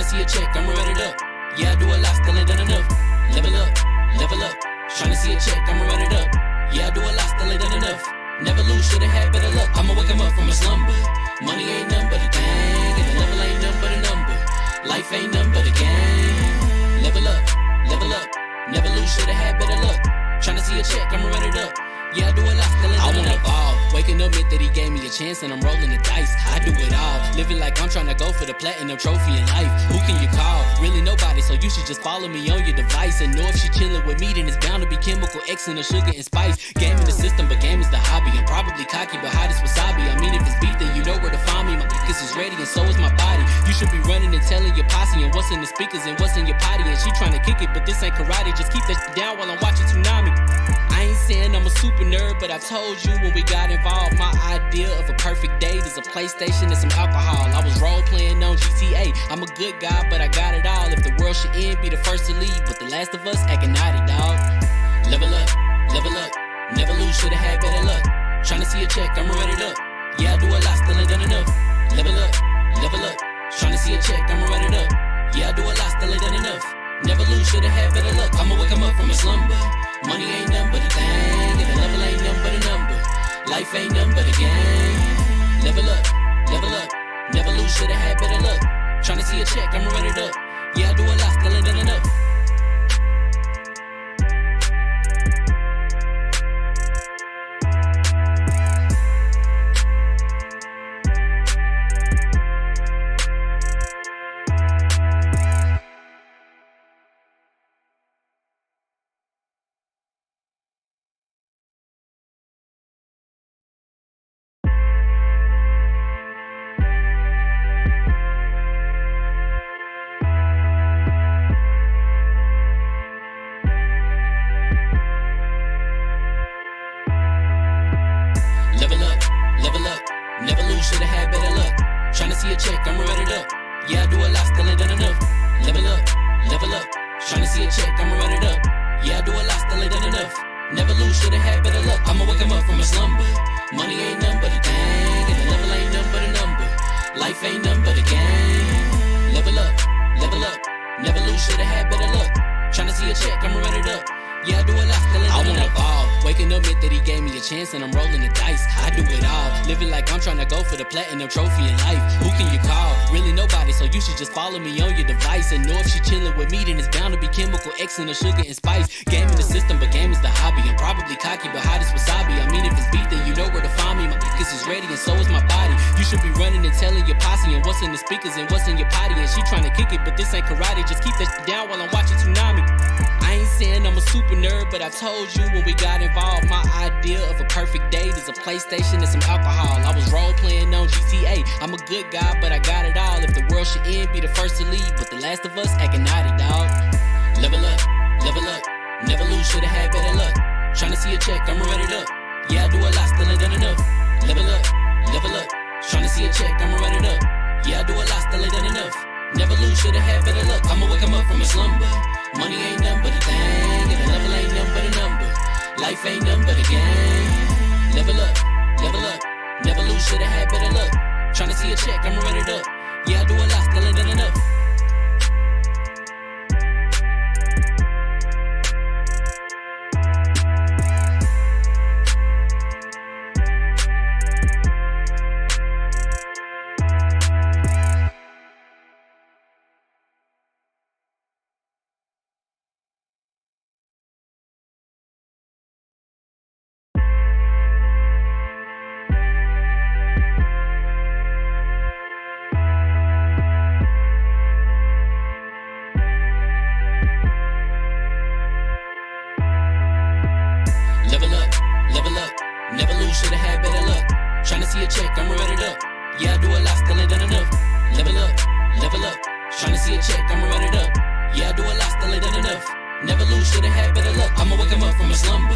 see a check, I'ma run it up. Yeah, I do a lot, still ain't done enough. Level up, level up. Tryna see a check, I'ma run it up. Yeah, I do a lot, still ain't done enough. Never lose, should've had better luck. I'ma wake 'em up from a slumber. Money ain't nothing but a thing, and the level ain't nothing but a number. Life ain't nothing but a game. Level up, level up. Never lose, should've had better luck. Tryna see a check, I'ma run it up. Yeah, I do a lot, still ain't done enough. I wanna ball. Waking up meant that he gave me a chance and I'm rolling the dice. I do it all. Living like I'm trying to go for the platinum trophy in life. Who can you call? Really nobody, so you should just follow me on your device. And know if she chilling with me, then it's bound to be chemical X and the sugar and spice. Game in the system, but game is the hobby. I'm probably cocky, but hot as wasabi. I mean, if it's beef, then you know where to find me. My niggas is ready and so is my body. You should be running and telling your posse and what's in the speakers and what's in your potty. And she trying to kick it, but this ain't karate. Just keep that shit down while I'm watching Tsunami. I ain't saying I'm a super nerd, but I told you when we got involved, my idea of a perfect date is a PlayStation and some alcohol. I was role playing on GTA. I'm a good guy, but I got it all. If the world should end, be the first to leave, but the last of us acting naughty, dog. Level up, level up. Never lose, should've had better luck. Tryna see a check, I'ma run it up. Yeah, I do a lot, still ain't done enough. Level up, level up. Tryna see a check, I'ma run it up. Yeah, I do a lot, still ain't done enough. Never lose, should've had better luck. I'ma wake 'em up from a slumber. Money ain't nothing but a thing, and the level ain't nothing but a number. Life ain't nothing but a game. Level up, level up. Never lose, should've had better luck. Tryna see a check, I'ma run it up. Yeah, I do a lot, still ain't done enough. Never lose, should've had better luck. Tryna see a check, I'ma run it up. Yeah, I do a lot, still ain't done enough. Level up, level up. Tryna see a check, I'ma run it up. Yeah, I do a lot, still ain't done enough. Never lose, should've had better luck. I'ma wake 'em up from a slumber. Money ain't nothing but a thing, and the level ain't nothing but a number. Life ain't nothing but a game. Level up, level up. Never lose, should've had better luck. Tryna see a check, I'ma run it up. Yeah, I do a lot, still ain't done enough. I wanna ball. Waking up meant that he gave me a chance and I'm rolling the dice. I do it all. Living like I'm trying to go for the platinum trophy in life. Who can you call? Really nobody, so you should just follow me on your device. And know if she chilling with me, then it's bound to be chemical X and the sugar and spice. Game in the system, but game is the hobby. I'm probably cocky, but hot as wasabi. I mean, if it's beef, then you know where to find me. My niggas is ready and so is my body. You should be running and telling your posse and what's in the speakers and what's in your potty. And she trying to kick it, but this ain't karate. Just keep that shit down while I'm watching Tsunami. I ain't saying I'm a super nerd, but I told you when we got involved, my idea of a perfect date is a PlayStation and some alcohol. I was role playing on GTA. I'm a good guy, but I got it all. If the world should end, be the first to leave, but the last of us acting naughty, dog. Level up, level up. Never lose, should've had better luck. Tryna see a check, I'ma run it up. Yeah, I do a lot, still ain't done enough. Level up, level up. Tryna see a check, I'ma run it up. Yeah, I do a lot, still ain't done enough. Never lose, should've had better luck. I'ma wake 'em up from a slumber. Money ain't nothing but a thing, and the level ain't nothing but a number. Life ain't nothing but a game. Level up, level up. Never lose, should've had better luck. Tryna see a check, I'ma run it up. Yeah, I do a lot, still ain't done enough. Never lose, should've had better luck. Tryna see a check, I'ma run it up. Yeah, I do a lot, still ain't done enough. Level up, level up. Tryna see a check, I'ma run it up. Yeah, I do a lot, still ain't done enough. Never lose, should've had better luck. I'ma wake 'em up from a slumber.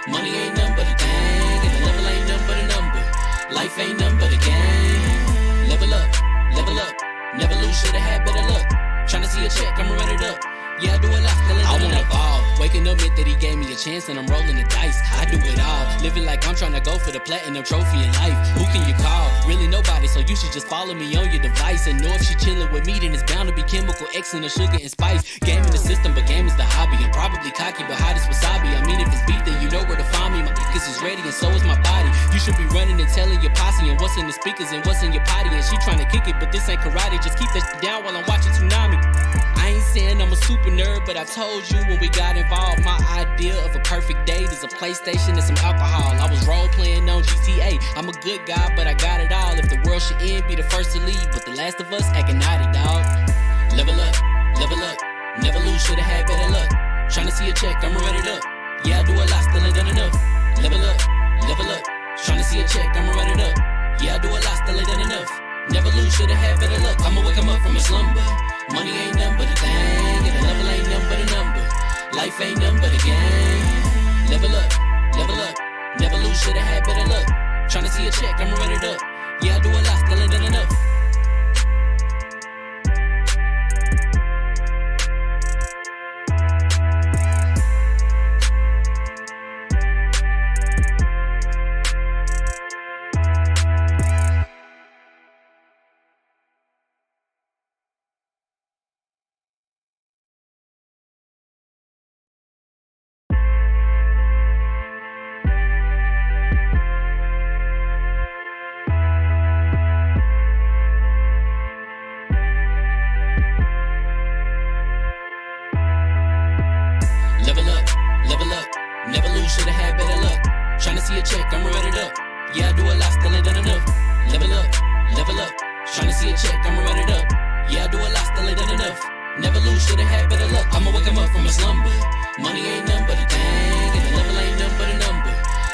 Money ain't nothing but a thing, and the level ain't nothing but a number. Life ain't nothing but a game. Level up, level up. Never lose, should've had better luck. Tryna see a check, I'ma run it up. Yeah, I do a lot, still ain't done enough. I wanna ball. Waking up meant that he gave me a chance and I'm rolling the dice. I do it all. living like I'm trying to go for the platinum trophy in life. Who can you call? Really nobody, so you should just follow me on your device. And know if she chillin' with me, then it's bound to be chemical X and the sugar and spice. Game in the system, but game is the hobby. I'm probably cocky, but hot as wasabi. I mean, if it's beef, then you know where to find me. My niggas is ready, and so is my body. You should be running and telling your posse and what's in the speakers and what's in your potty. And she trying to kick it, but this ain't karate. Just keep that shit down while I'm watching Tsunami. I ain't saying I'm a super nerd, but I told you when we got involved, my idea of a perfect date is a PlayStation and some alcohol. I was role playing on GTA. I'm a good guy, but I got it all. If the world should end, be the first to leave, but the last of us acting naughty, dog. Level up, never lose, should've had better luck. Tryna see a check, I'ma run it up. Yeah, I do a lot, still ain't done enough. Level up, tryna see a check, I'ma run it up. Yeah, I do a lot, still ain't done enough. Never lose, should've had better luck. I'ma wake 'em up from a slumber. Money ain't nothing but a thing, and the level ain't nothing but a number. Life ain't nothing but a game. Level up, never lose, should've had better luck. Tryna see a check, I'ma run it up. Yeah, I do a lot, still ain't done enough. Level up, never lose, should've had better luck. Tryna see a check, I'ma run it up. Yeah, I do a lot, still ain't done enough. Level up, tryna see a check, I'ma run it up. Yeah, I do a lot, still ain't done enough. Never lose, should've had better luck. I'ma wake 'em up from a slumber. Money ain't nothing but a thing, and the level ain't nothing but a number.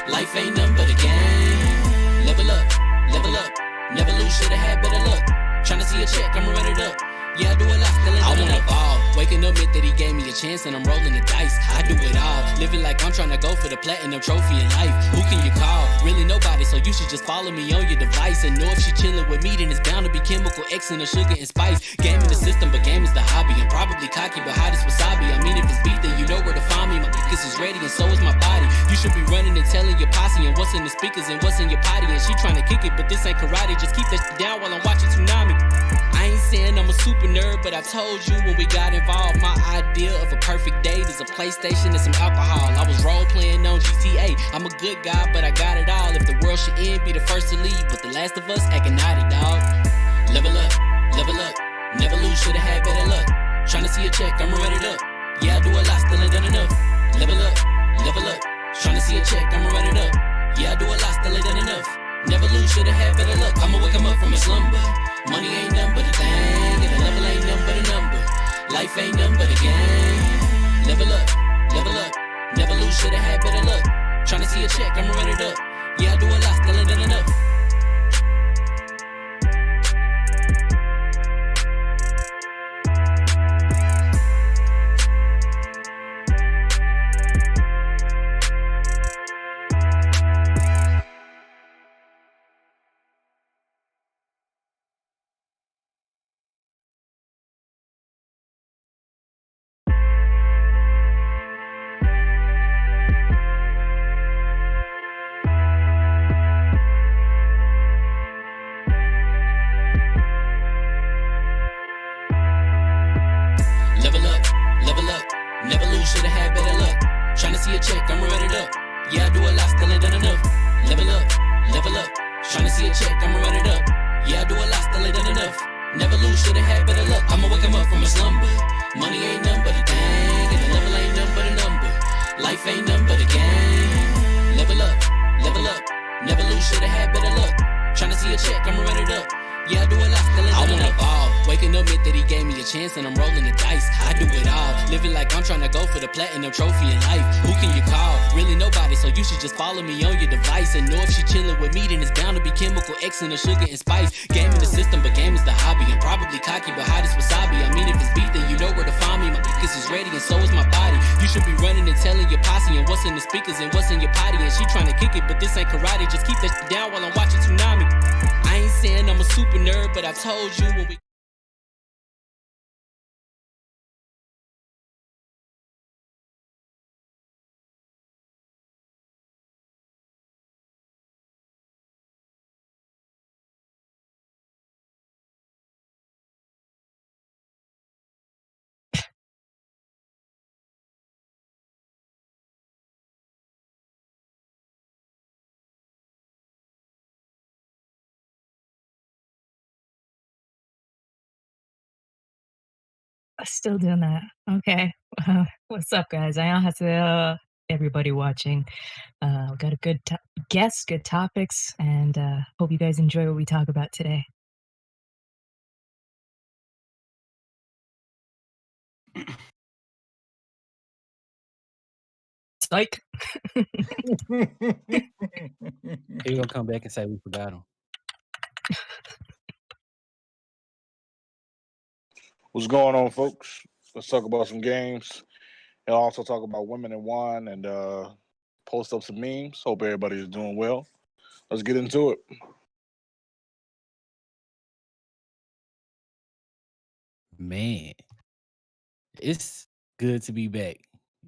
Life ain't nothing but a game. Level up, never lose, should've had better luck. Tryna see a check, I'ma run it up. Yeah, I do a lot, still ain't done enough. I wanna ball. Waking up meant that he gave me a chance and I'm rolling the dice. I do it all, living like I'm trying to go for the platinum trophy in life. Who can you call? Really nobody, so you should just follow me on your device. And know if she chillin' with me, then it's bound to be chemical X and the sugar and spice. Game in the system, but game is the hobby. I'm probably cocky, but hot as wasabi. I mean, if it's beef, then you know where to find me. My niggas is ready, and so is my body. You should be running and telling your posse and what's in the speakers and what's in your potty. And she trying to kick it, but this ain't karate. Just keep that shit down while I'm watching Tsunami. I ain't saying I'm a super nerd, but I told you when we got involved, my idea of a perfect date is a PlayStation and some alcohol. I was role playing on GTA. I'm a good guy, but I got it all. If the world should end, be the first to leave, but the last of us acting naughty, dog. Level up, never lose, should've had better luck. Tryna see a check, I'ma run it up. Yeah, I do a lot, still ain't done enough. Level up, tryna see a check, I'ma run it up. Yeah, I do a lot, still ain't done enough. Never lose, should've had better luck. I'ma wake 'em up from a slumber. Money ain't nothing but a thing, and the level ain't nothing but a number. Life ain't nothing but a game. Level up, never lose, should've had better luck. Tryna see a check, I'ma run it up. Yeah, I do a lot, still ain't done enough. Level up, never lose, should've had better luck. Tryna see a check, I'ma run it up. Yeah, I do a lot, still ain't done enough. Level up, tryna see a check, I'ma run it up. Yeah, I do a lot, still ain't done enough. Never lose, should've had better luck. I'ma wake 'em up from a slumber. Money ain't nothing but a thing, and the level ain't nothing but a number. Life ain't nothing but a game. Level up, never lose, should've had better luck. Tryna see a check, I'ma run it up. Yeah, I do a lot, still ain't done enough. I wanna ball. Waking up meant that he gave me a chance and I'm rolling the dice. I do it all, living like I'm trying to go for the platinum trophy in life. Who can you call? Really nobody, so you should just follow me on your device. And know if she chillin' with me, then it's bound to be chemical X and the sugar and spice. Game in the system, but game is the hobby. I'm probably cocky, but hot as wasabi. I mean, if it's beef, then you know where to find me. My niggas is ready, and so is my body. You should be running and telling your posse and what's in the speakers and what's in your potty. And she trying to kick it, but this ain't karate. Just keep that shit down while I'm watching Tsunami. I ain't saying I'm a super nerd, but I told you when we Still doing that. Okay. What's up, guys? 안녕하세요, everybody watching. Got a good guests, good topics, and hope you guys enjoy what we talk about today. Psych. He gonna come back and say we forgot him. What's going on, folks? Let's talk about some games and also talk about women in wine and post up some memes. Hope everybody is doing well. Let's get into it. Man, it's good to be back.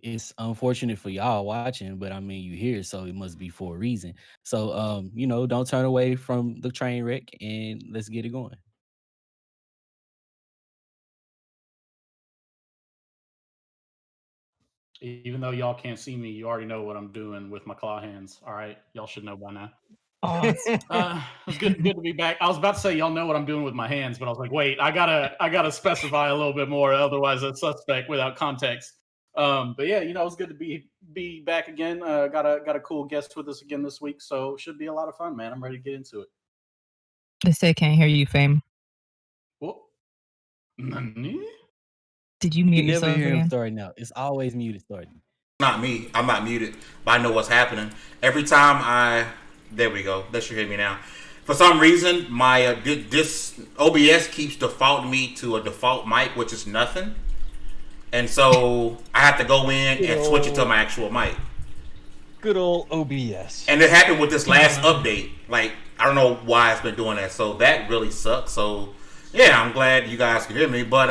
It's unfortunate for y'all watching, but I mean, you here, so it must be for a reason. So, don't turn away from the train wreck and let's get it going. Even though y'all can't see me, you already know what I'm doing with my claw hands. All right, y'all should know by now. It's good to be back. I was about to say y'all know what I'm doing with my hands, but I was like, wait, I gotta specify a little bit more, otherwise it's suspect without context. But yeah, it's good to be back again. Got a cool guest with us again this week, so it should be a lot of fun, man. I'm ready to get into it. They say can't hear you, Fame. What? Nani? Did you mute You never yourself hear him again? starting out. It's always muted starting. Not me. I'm not muted, but I know what's happening. Every time there we go. That should hear me now. For some reason, my this OBS keeps defaulting me to a default mic, which is nothing. And so I have to go in and switch it to my actual mic. Good old OBS. And it happened with this last update. Like, I don't know why it's been doing that. So that really sucks. So, yeah, I'm glad you guys can hear me. But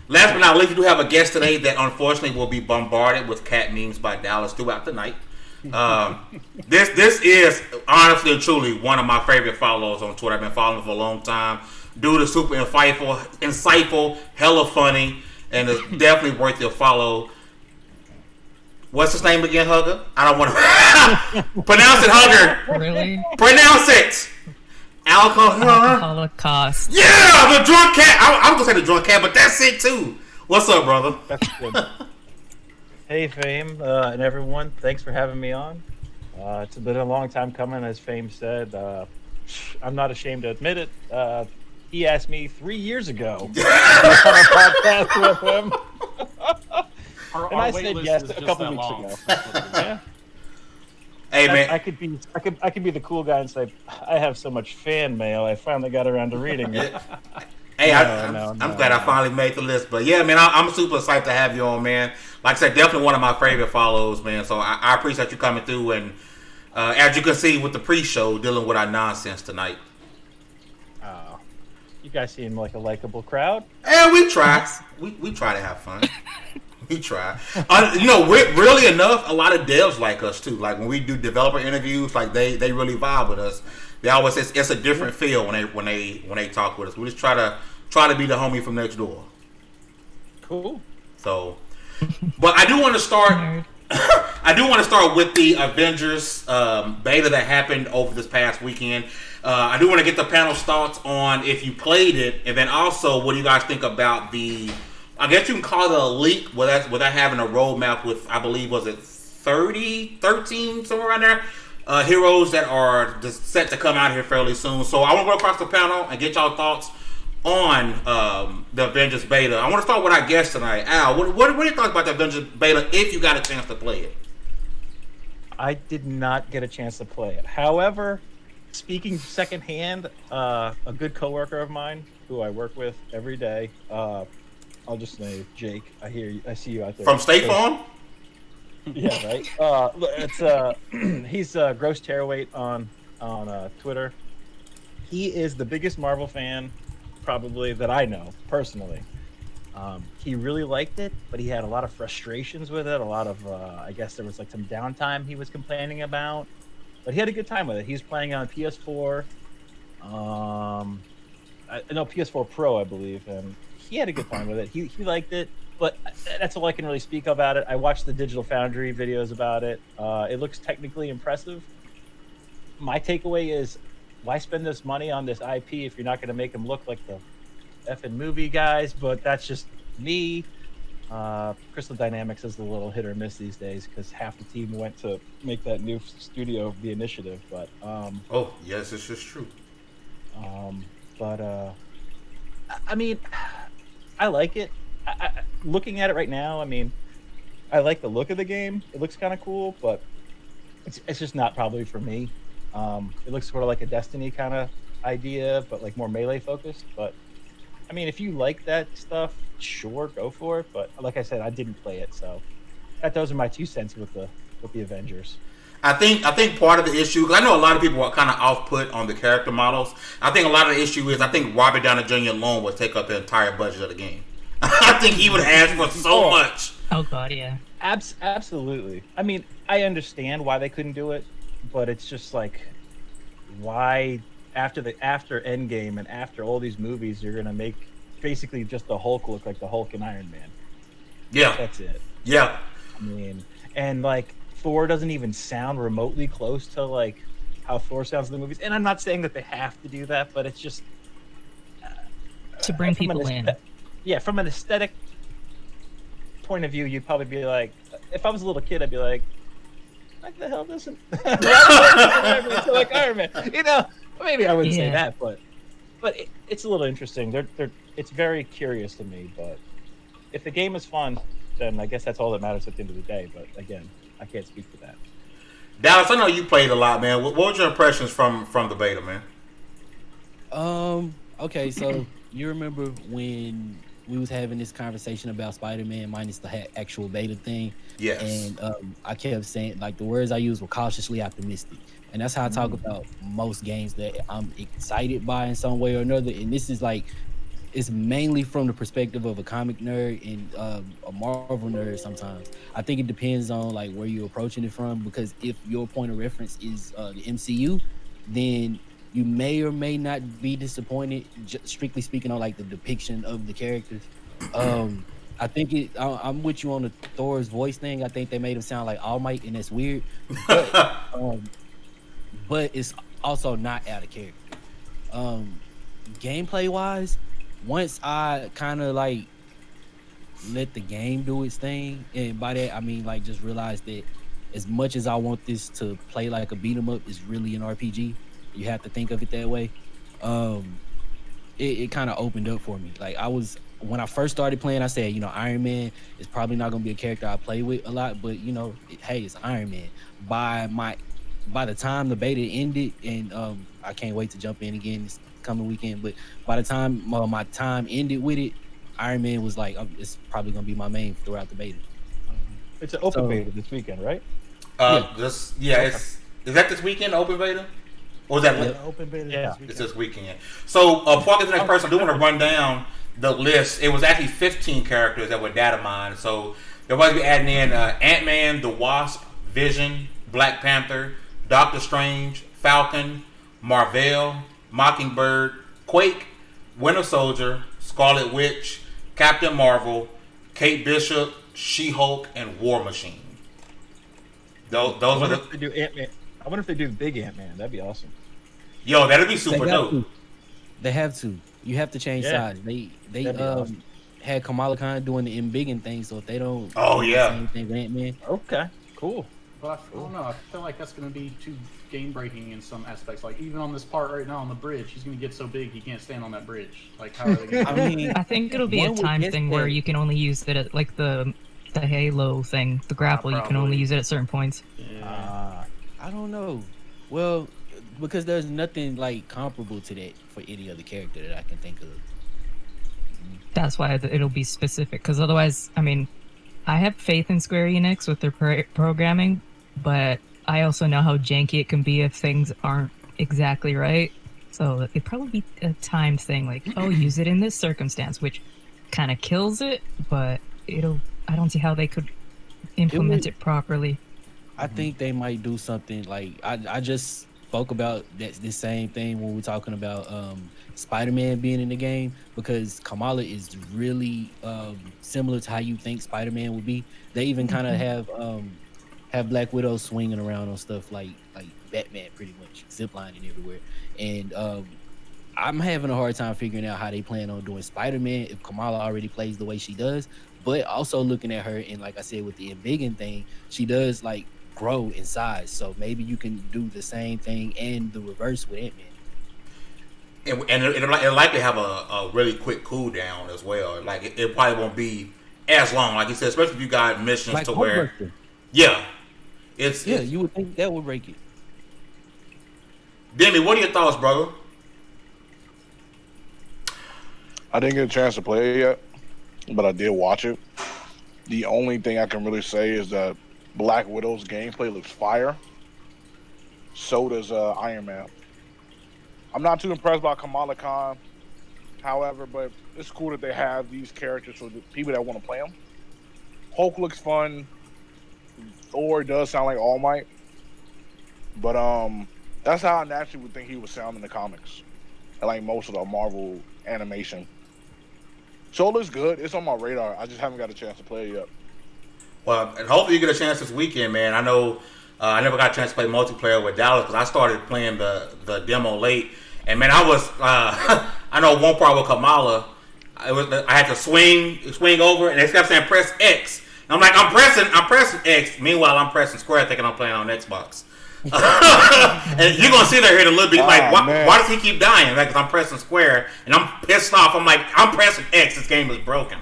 last but not least, we do have a guest today that unfortunately will be bombarded with cat memes by Dallas throughout the night. This is honestly and truly one of my favorite followers on Twitter. I've been following for a long time. Dude is super insightful, hella funny, and is definitely worth your follow. What's his name again, Hugger? I don't want to pronounce it, Hugger. Really? Pronounce it. Holocaust. Yeah, the drunk cat. I was gonna say the drunk cat, but that's it too. What's up, brother? That's good. Hey, Fame, and everyone. Thanks for having me on. It's been a long time coming, as Fame said. I'm not ashamed to admit it. He asked me 3 years ago to be on a podcast with him. And I said yes a couple weeks ago. Yeah. Hey, man. I could be the cool guy and say, I have so much fan mail, I finally got around to reading it. Hey, I'm glad I finally made the list. But yeah, man, I'm super excited to have you on, man. Like I said, definitely one of my favorite follows, man. So I appreciate you coming through. And as you can see with the pre-show, dealing with our nonsense tonight. You guys seem like a likable crowd. And we try. We try to have fun. We try. Really enough, a lot of devs like us too. Like when we do developer interviews, like they really vibe with us. They always say it's a different feel when they talk with us. We just try to be the homie from next door. Cool. So, but I do want to start. I do want to start with the Avengers beta that happened over this past weekend. I do want to get the panel's thoughts on if you played it, and then also what do you guys think about the, I guess you can call it a leak without having a roadmap with, I believe, was it 13, somewhere around there, heroes that are set to come out here fairly soon. So I want to go across the panel and get y'all thoughts on the Avengers beta. I want to start with our guest tonight. Al, what are your thoughts about the Avengers beta if you got a chance to play it? I did not get a chance to play it. However, speaking secondhand, a good coworker of mine who I work with every day, I'll just say Jake. I see you out there. From State Farm? Yeah, right. He's Gross Tearaweight on Twitter. He is the biggest Marvel fan probably that I know personally. He really liked it, but he had a lot of frustrations with it. A lot of I guess there was like some downtime he was complaining about. But he had a good time with it. He's playing on PS4. PS4 Pro, I believe, and he had a good time with it. He liked it, but that's all I can really speak about it. I watched the Digital Foundry videos about it. It looks technically impressive. My takeaway is, why spend this money on this IP if you're not going to make them look like the effing movie guys? But that's just me. Crystal Dynamics is a little hit or miss these days because half the team went to make that new studio, The Initiative. But oh yes, this is true. I mean, I like it. Looking at it right now, I mean, I like the look of the game. It looks kind of cool, but it's just not probably for me. It looks sort of like a Destiny kind of idea, but like more melee focused. But I mean, if you like that stuff, sure, go for it. But like I said, I didn't play it, so those are my 2 cents with the Avengers. I think part of the issue, because I know a lot of people are kind of off-put on the character models. I think a lot of the issue is I think Robert Downey Jr. alone would take up the entire budget of the game. I think he would ask for so much. Oh god, yeah. Absolutely. I mean, I understand why they couldn't do it, but it's just like, why after Endgame and after all these movies, you're gonna make basically just the Hulk look like the Hulk and Iron Man. Yeah, that's it. Yeah, I mean, and like Thor doesn't even sound remotely close to like how Thor sounds in the movies. And I'm not saying that they have to do that, but it's just to bring people in. Yeah, from an aesthetic point of view, you'd probably be like, if I was a little kid, I'd be like, what the hell doesn't like Iron Man? You know, maybe I wouldn't say that, but it's a little interesting. It's very curious to me. But if the game is fun, then I guess that's all that matters at the end of the day. But again, I can't speak for that. Dallas, I know you played a lot, man. What were your impressions from the beta, man? Okay, so you remember when we was having this conversation about Spider-Man minus the actual beta thing? Yes. And I kept saying, like, the words I used were cautiously optimistic. And that's how I talk about most games that I'm excited by in some way or another. And this is like, it's mainly from the perspective of a comic nerd and a Marvel nerd sometimes. I think it depends on like where you're approaching it from, because if your point of reference is the MCU, then you may or may not be disappointed, strictly speaking, on like the depiction of the characters. I think I'm with you on the Thor's voice thing. I think they made him sound like All Might, and that's weird. But it's also not out of character. Gameplay wise, once I kind of like let the game do its thing, and by that I mean like just realize that as much as I want this to play like a beat 'em up, it's really an RPG. You have to think of it that way. It kind of opened up for me. Like when I first started playing, I said, Iron Man is probably not gonna be a character I play with a lot, but hey, it's Iron Man. By the time the beta ended, and I can't wait to jump in again this coming weekend, but by the time my time ended with it, Iron Man was like, it's probably gonna be my main throughout the beta. It's an open beta this weekend, right? Is that this weekend, open beta? Or is that open beta? Yeah, it's this weekend. So, before I get to the next person, I do want to run down the list. It was actually 15 characters that were data mined. So, they'll probably be adding in Ant-Man, the Wasp, Vision, Black Panther, Doctor Strange, Falcon, Marvel, Mockingbird, Quake, Winter Soldier, Scarlet Witch, Captain Marvel, Kate Bishop, She-Hulk, and War Machine. Those are the. If they do Ant-Man. I wonder if they do Big Ant-Man. That'd be awesome. Yo, that'd be super dope. They have to. You have to change sides. They awesome. Had Kamala Khan doing the embiggen thing, so if they don't do the same thing with Ant-Man. Okay, cool. But I don't know. I feel like that's going to be too game-breaking in some aspects. Like, even on this part right now on the bridge, he's going to get so big he can't stand on that bridge. Like, how are they going to I think it'll be a time thing where you can only use it at, like, the Halo thing, the grapple. You can only use it at certain points. Yeah. I don't know. Well, because there's nothing, like, comparable to that for any other character that I can think of. That's why it'll be specific, because otherwise, I mean, I have faith in Square Enix with their programming, but I also know how janky it can be if things aren't exactly right. So it'd probably be a time thing, like, use it in this circumstance, which kind of kills it, but I don't see how they could implement it properly. I think they might do something like, I just spoke about this same thing when we're talking about Spider-Man being in the game, because Kamala is really similar to how you think Spider-Man would be. They even kind of have Black Widow swinging around on stuff like Batman, pretty much ziplining everywhere. And I'm having a hard time figuring out how they plan on doing Spider-Man if Kamala already plays the way she does. But also looking at her, and like I said with the embiggen thing, she does like grow in size. So maybe you can do the same thing and the reverse with Ant-Man. And it'll likely have a really quick cooldown as well. Like it probably won't be as long, like you said, especially if you got missions Like to where, Hulkbuster. it's You would think that would break it. Demi, what are your thoughts, brother? I didn't get a chance to play it yet, but I did watch it. The only thing I can really say is that Black Widow's gameplay looks fire. So does Iron Man. I'm not too impressed by Kamala Khan, however, but it's cool that they have these characters for the people that want to play them. Hulk looks fun. Thor does sound like All Might, but that's how I naturally would think he would sound in the comics, and like most of the Marvel animation. So it looks good. It's on my radar. I just haven't got a chance to play it yet. Well, and hopefully you get a chance this weekend, man. I know I never got a chance to play multiplayer with Dallas because I started playing the demo late, and man, I was I know one part with Kamala, I had to swing over, and they kept saying press X. And I'm like, I'm pressing X. Meanwhile, I'm pressing square, thinking I'm playing on Xbox. And you're gonna see that here in a little bit. Like, why does he keep dying? Like, 'cause I'm pressing square, and I'm pissed off. I'm like, I'm pressing X. This game is broken.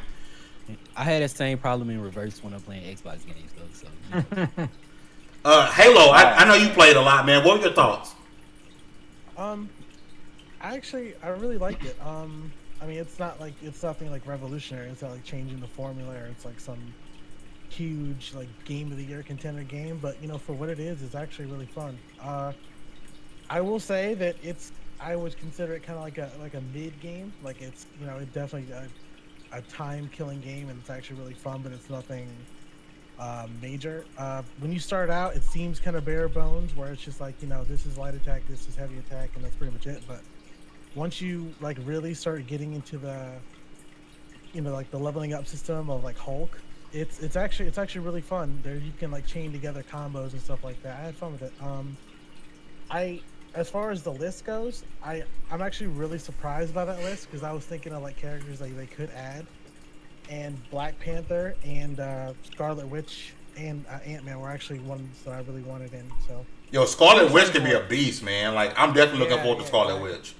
I had that same problem in reverse when I'm playing Xbox games though. So Halo, I know you played a lot, man. What were your thoughts? I really liked it. I mean, it's nothing like revolutionary. It's not like changing the formula, or it's like some huge like game of the year contender game. But for what it is, it's actually really fun. I will say that I would consider it kind of like a mid game. Like it's it's definitely a time killing game, and it's actually really fun, but it's nothing major. When you start out, it seems kind of bare bones, where it's just like this is light attack, this is heavy attack, and that's pretty much it. But once you like really start getting into the like the leveling up system of like Hulk, it's actually really fun. There you can like chain together combos and stuff like that. I had fun with it. As far as the list goes, I'm actually really surprised by that list, because I was thinking of like characters like they could add, and Black Panther and Scarlet Witch and Ant-Man were actually ones that I really wanted in. So Scarlet Witch could be a beast, man. Like, I'm definitely looking forward to Scarlet Witch.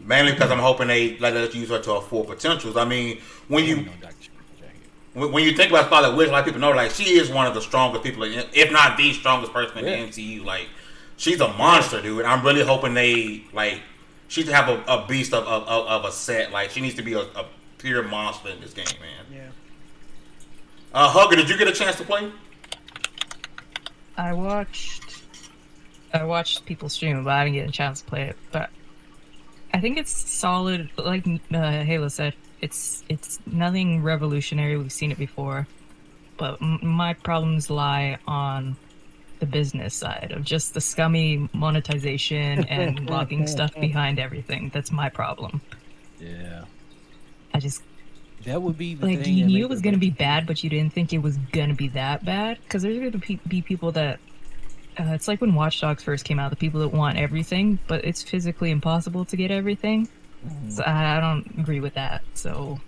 Mainly because I'm hoping they let us use her to her full potentials. I mean, when you think about Scarlet Witch, a lot of people know like she is one of the strongest people, if not the strongest person in the MCU. Like, she's a monster, dude. I'm really hoping she to have a beast of a set. Like, she needs to be a pure monster in this game, man. Yeah. Hugger, did you get a chance to play? I watched people stream, but I didn't get a chance to play it. But I think it's solid. Like Halo said, it's nothing revolutionary. We've seen it before, but my problems lie on the business side of just the scummy monetization and logging stuff behind everything. That's my problem. Yeah, that would be the like thing. You knew it was going to be bad, but you didn't think it was going to be that bad, because there's going to be people that it's like when Watch Dogs first came out, the people that want everything, but it's physically impossible to get everything. So I don't agree with that. So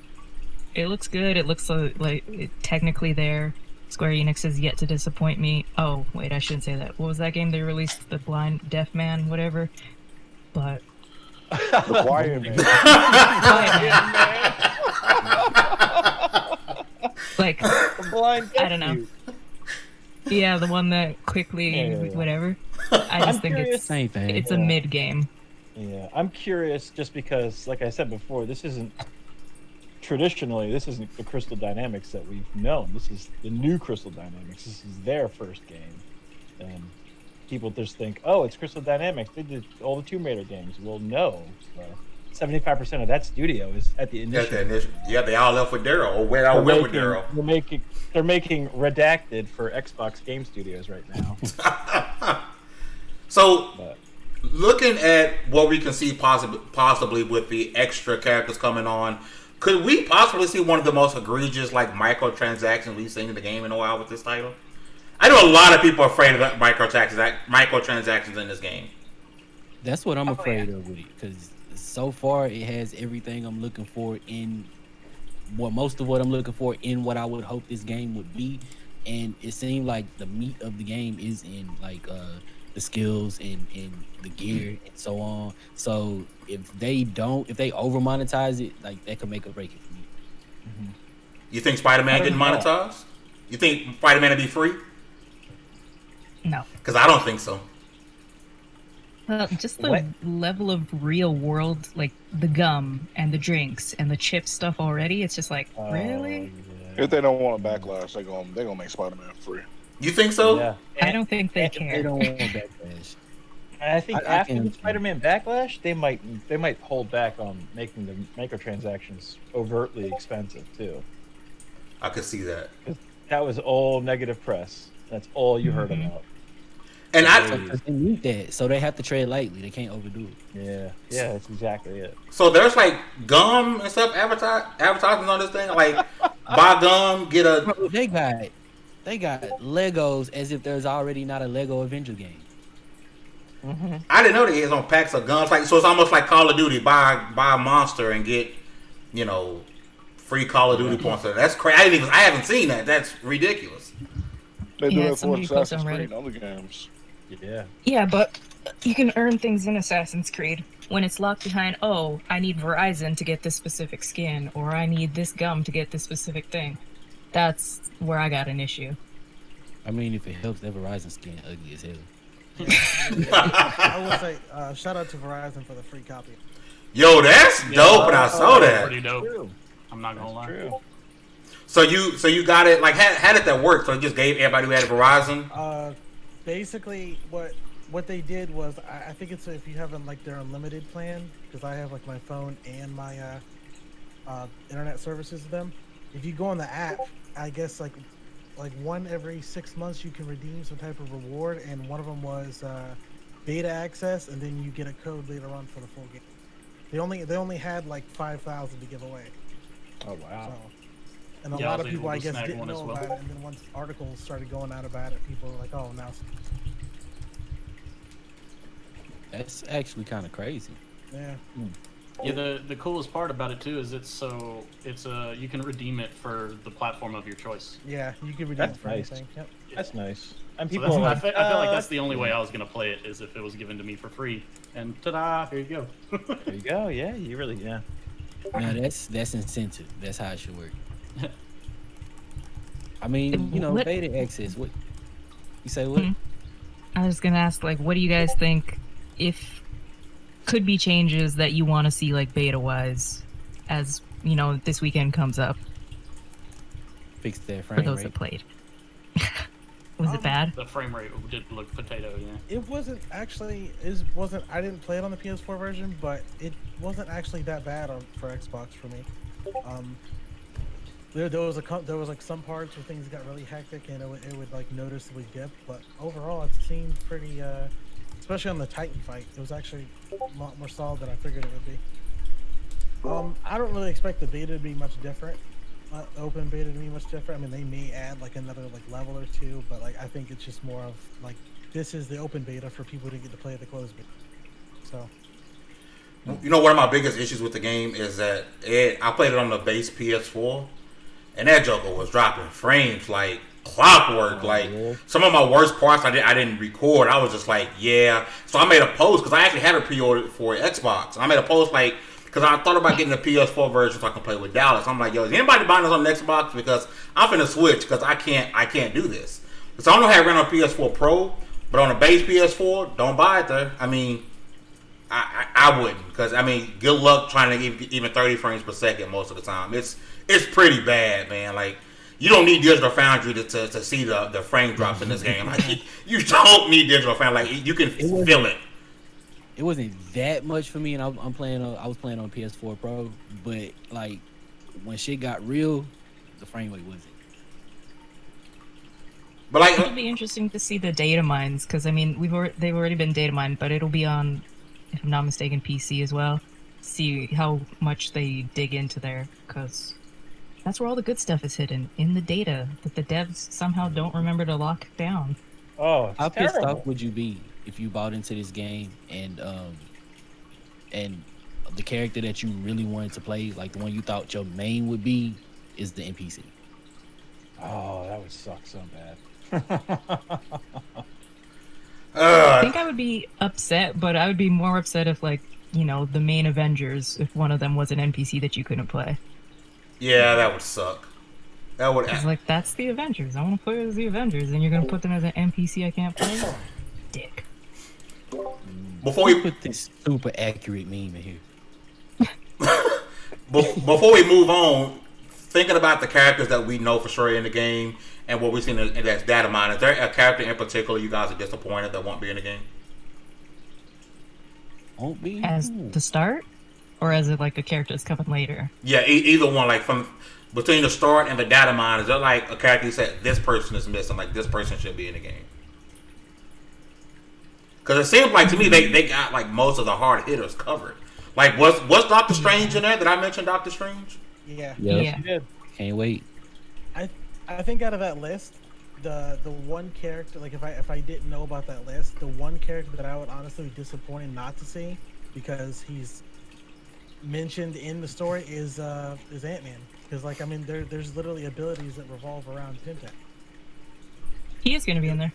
it looks good. It looks like it technically there. Square Enix has yet to disappoint me. Oh, wait, I shouldn't say that. What was that game they released? The Blind Deaf Man, whatever. But The Quiet Man. Like, Blind I don't know. Yeah, the one that quickly whatever. I just think curious. it's Same thing. It's a mid game. Yeah, I'm curious just because, like I said before, this isn't the Crystal Dynamics that we've known. This is the new Crystal Dynamics. This is their first game, and people just think, "Oh, it's Crystal Dynamics. They did all the Tomb Raider games." Well, no. 75% of that studio is at the initial. Yeah, they all left with Daryl, or went with Daryl. They're making Redacted for Xbox Game Studios right now. So, looking at what we can see possibly with the extra characters coming on, could we possibly see one of the most egregious microtransactions we've seen in the game in a while with this title? I know a lot of people are afraid of microtransactions in this game. That's what I'm afraid of with it, because so far it has everything I'm looking for in most of what I'm looking for in what I would hope this game would be. And it seemed like the meat of the game is in like the skills and the gear and so on. So if they over monetize it, like that could make or break it for me. Mm-hmm. You think Spider-Man getting monetized? You think Spider-Man will be free? No. Because I don't think so. Just the level of real world, like the gum and the drinks and the chip stuff already. It's just like, really? Yeah. If they don't want a backlash, they're gonna make Spider-Man free. You think so? Yeah. I don't think they care. They don't want backlash. I think after the Spider-Man backlash, they might hold back on making the microtransactions overtly expensive too. I could see that. That was all negative press. That's all you heard about. And they need that, so they have to tread lightly. They can't overdo Yeah, it. that's exactly it. So there's like gum and stuff advertisements on this thing. Like buy gum, get a. Bro, they got Legos as if there's already not a Lego Avenger game. Mm-hmm. I didn't know they had on packs of guns. Like so, it's almost like Call of Duty. Buy a monster and get, free Call of Duty points. That's crazy. I haven't seen that. That's ridiculous. They do that for somebody posted Assassin's on Creed Reddit. and other games. Yeah. Yeah, but you can earn things in Assassin's Creed when it's locked behind, I need Verizon to get this specific skin, or I need this gum to get this specific thing. That's where I got an issue. I mean, if it helps, that Verizon skin ugly as hell. I will say, shout out to Verizon for the free copy. Yo, that's dope, and I saw that. Pretty dope. True. I'm not gonna lie. True. So you got it. Like, how did that work? So it just gave everybody who had Verizon. Basically, what they did was, I think it's if you have like their unlimited plan, because I have like my phone and my internet services with them. If you go on the app, I guess like one every 6 months you can redeem some type of reward, and one of them was beta access, and then you get a code later on for the full game. They only had like 5,000 to give away. Oh wow. So, and a lot of people, I guess, didn't know about it. And then once articles started going out about it, people were like, "Oh, now." That's actually kind of crazy. Yeah. Yeah, the coolest part about it too is you can redeem it for the platform of your choice. Yeah, you can redeem That's it for nice. anything. Yep. That's nice. And So people I feel like that's the only way I was gonna play it, is if it was given to me for free. And ta-da! Here you go. There you go. Yeah, you really Now that's incentive. That's how it should work. I mean, beta access. What you say? What? I was gonna ask, like, what do you guys think if could be changes that you want to see, like, beta-wise, as this weekend comes up? Fix that frame for those rate. that played. Was it bad? The frame rate did look potato, yeah. It wasn't actually. I didn't play it on the PS4 version, but it wasn't actually that bad for Xbox for me. There was like some parts where things got really hectic and it would like noticeably dip, but overall it seemed pretty. Especially on the Titan fight, it was actually a lot more solid than I figured it would be. I don't really expect the beta to be much different. Open beta to be much different. I mean, they may add like another like level or two, but like I think it's just more of like this is the open beta for people to get to play the closed beta. So. One of my biggest issues with the game is that I played it on the base PS4, and that joker was dropping frames like clockwork. Like some of my worst parts I didn't record. I was just like, yeah. So I made a post because I actually had a pre-order for Xbox. I made a post like, because I thought about getting the PS4 version so I can play with Dallas. I'm like, yo, is anybody buying this on the Xbox? Because I'm finna switch because I can't do this. So I don't know how to run on PS4 Pro, but on the base PS4, don't buy it there. I mean, I wouldn't, because I mean, good luck trying to get even 30 frames per second most of the time. It's pretty bad, man. Like, you don't need Digital Foundry to see the frame drops in this game. Like, you don't need Digital Foundry. Like, you can feel it. It wasn't that much for me, and I was playing on PS4 Pro, but like when shit got real, the frame rate wasn't. But like, it'll be interesting to see the data mines, because I mean they've already been data mined, but it'll be on, if I'm not mistaken, PC as well. See how much they dig into there, because that's where all the good stuff is hidden, in the data that the devs somehow don't remember to lock down. Oh, how pissed terrible. off would you be if you bought into this game and the character that you really wanted to play, like the one you thought your main would be, is the NPC. Oh, that would suck so bad. I think I would be upset, but I would be more upset if, like, you know, the main Avengers, if one of them was an NPC that you couldn't play. Yeah, that would suck. That would. It's like, that's the Avengers. I want to play as the Avengers, and you're gonna put them as an NPC I can't play. Dick. Before we put this super accurate meme in here. Before we move on, thinking about the characters that we know for sure in the game and what we've seen in that's DallazMan, is there a character in particular you guys are disappointed that won't be in the game? Won't be as the start, or as like a character that's coming later? Yeah, either one. Like from between the start and the DallazMan, is there like a character you said this person is missing, like this person should be in the game? Because it seems like to me they got like most of the hard hitters covered. Like was Doctor Strange in there? Did I mention Doctor Strange? Yeah. Yep. You did. Can't wait. I think out of that list, the one character, like if I didn't know about that list, the one character that I would honestly be disappointed not to see, because he's mentioned in the story, is Ant-Man. Because like, I mean, there's literally abilities that revolve around Tintat. He is going to be in there.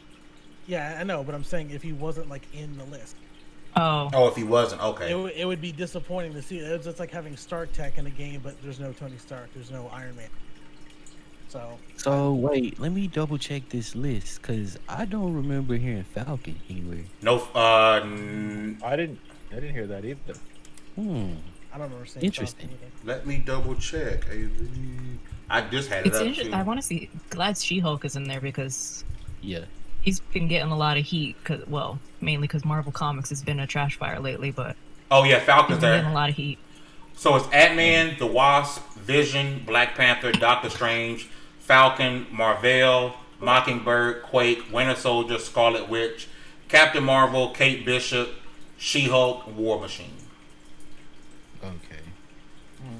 Yeah, I know, but I'm saying if he wasn't like in the list. Oh, if he wasn't, okay. It would be disappointing to see. It's just like having Stark Tech in a game, but there's no Tony Stark, there's no Iron Man. So wait, let me double check this list, because I don't remember hearing Falcon anywhere. No, I didn't hear that either. I don't remember seeing Interesting. Falcon either. let me double check. I just had it It's up interesting. too. I want to see. Glad She-Hulk is in there because Yeah. he's been getting a lot of heat. Mainly because Marvel Comics has been a trash fire lately, but Oh yeah, he's Falcon's been getting a there. lot of heat. So it's Ant-Man, the Wasp, Vision, Black Panther, Doctor Strange, Falcon, Marvel, Mockingbird, Quake, Winter Soldier, Scarlet Witch, Captain Marvel, Kate Bishop, She-Hulk, War Machine. Okay.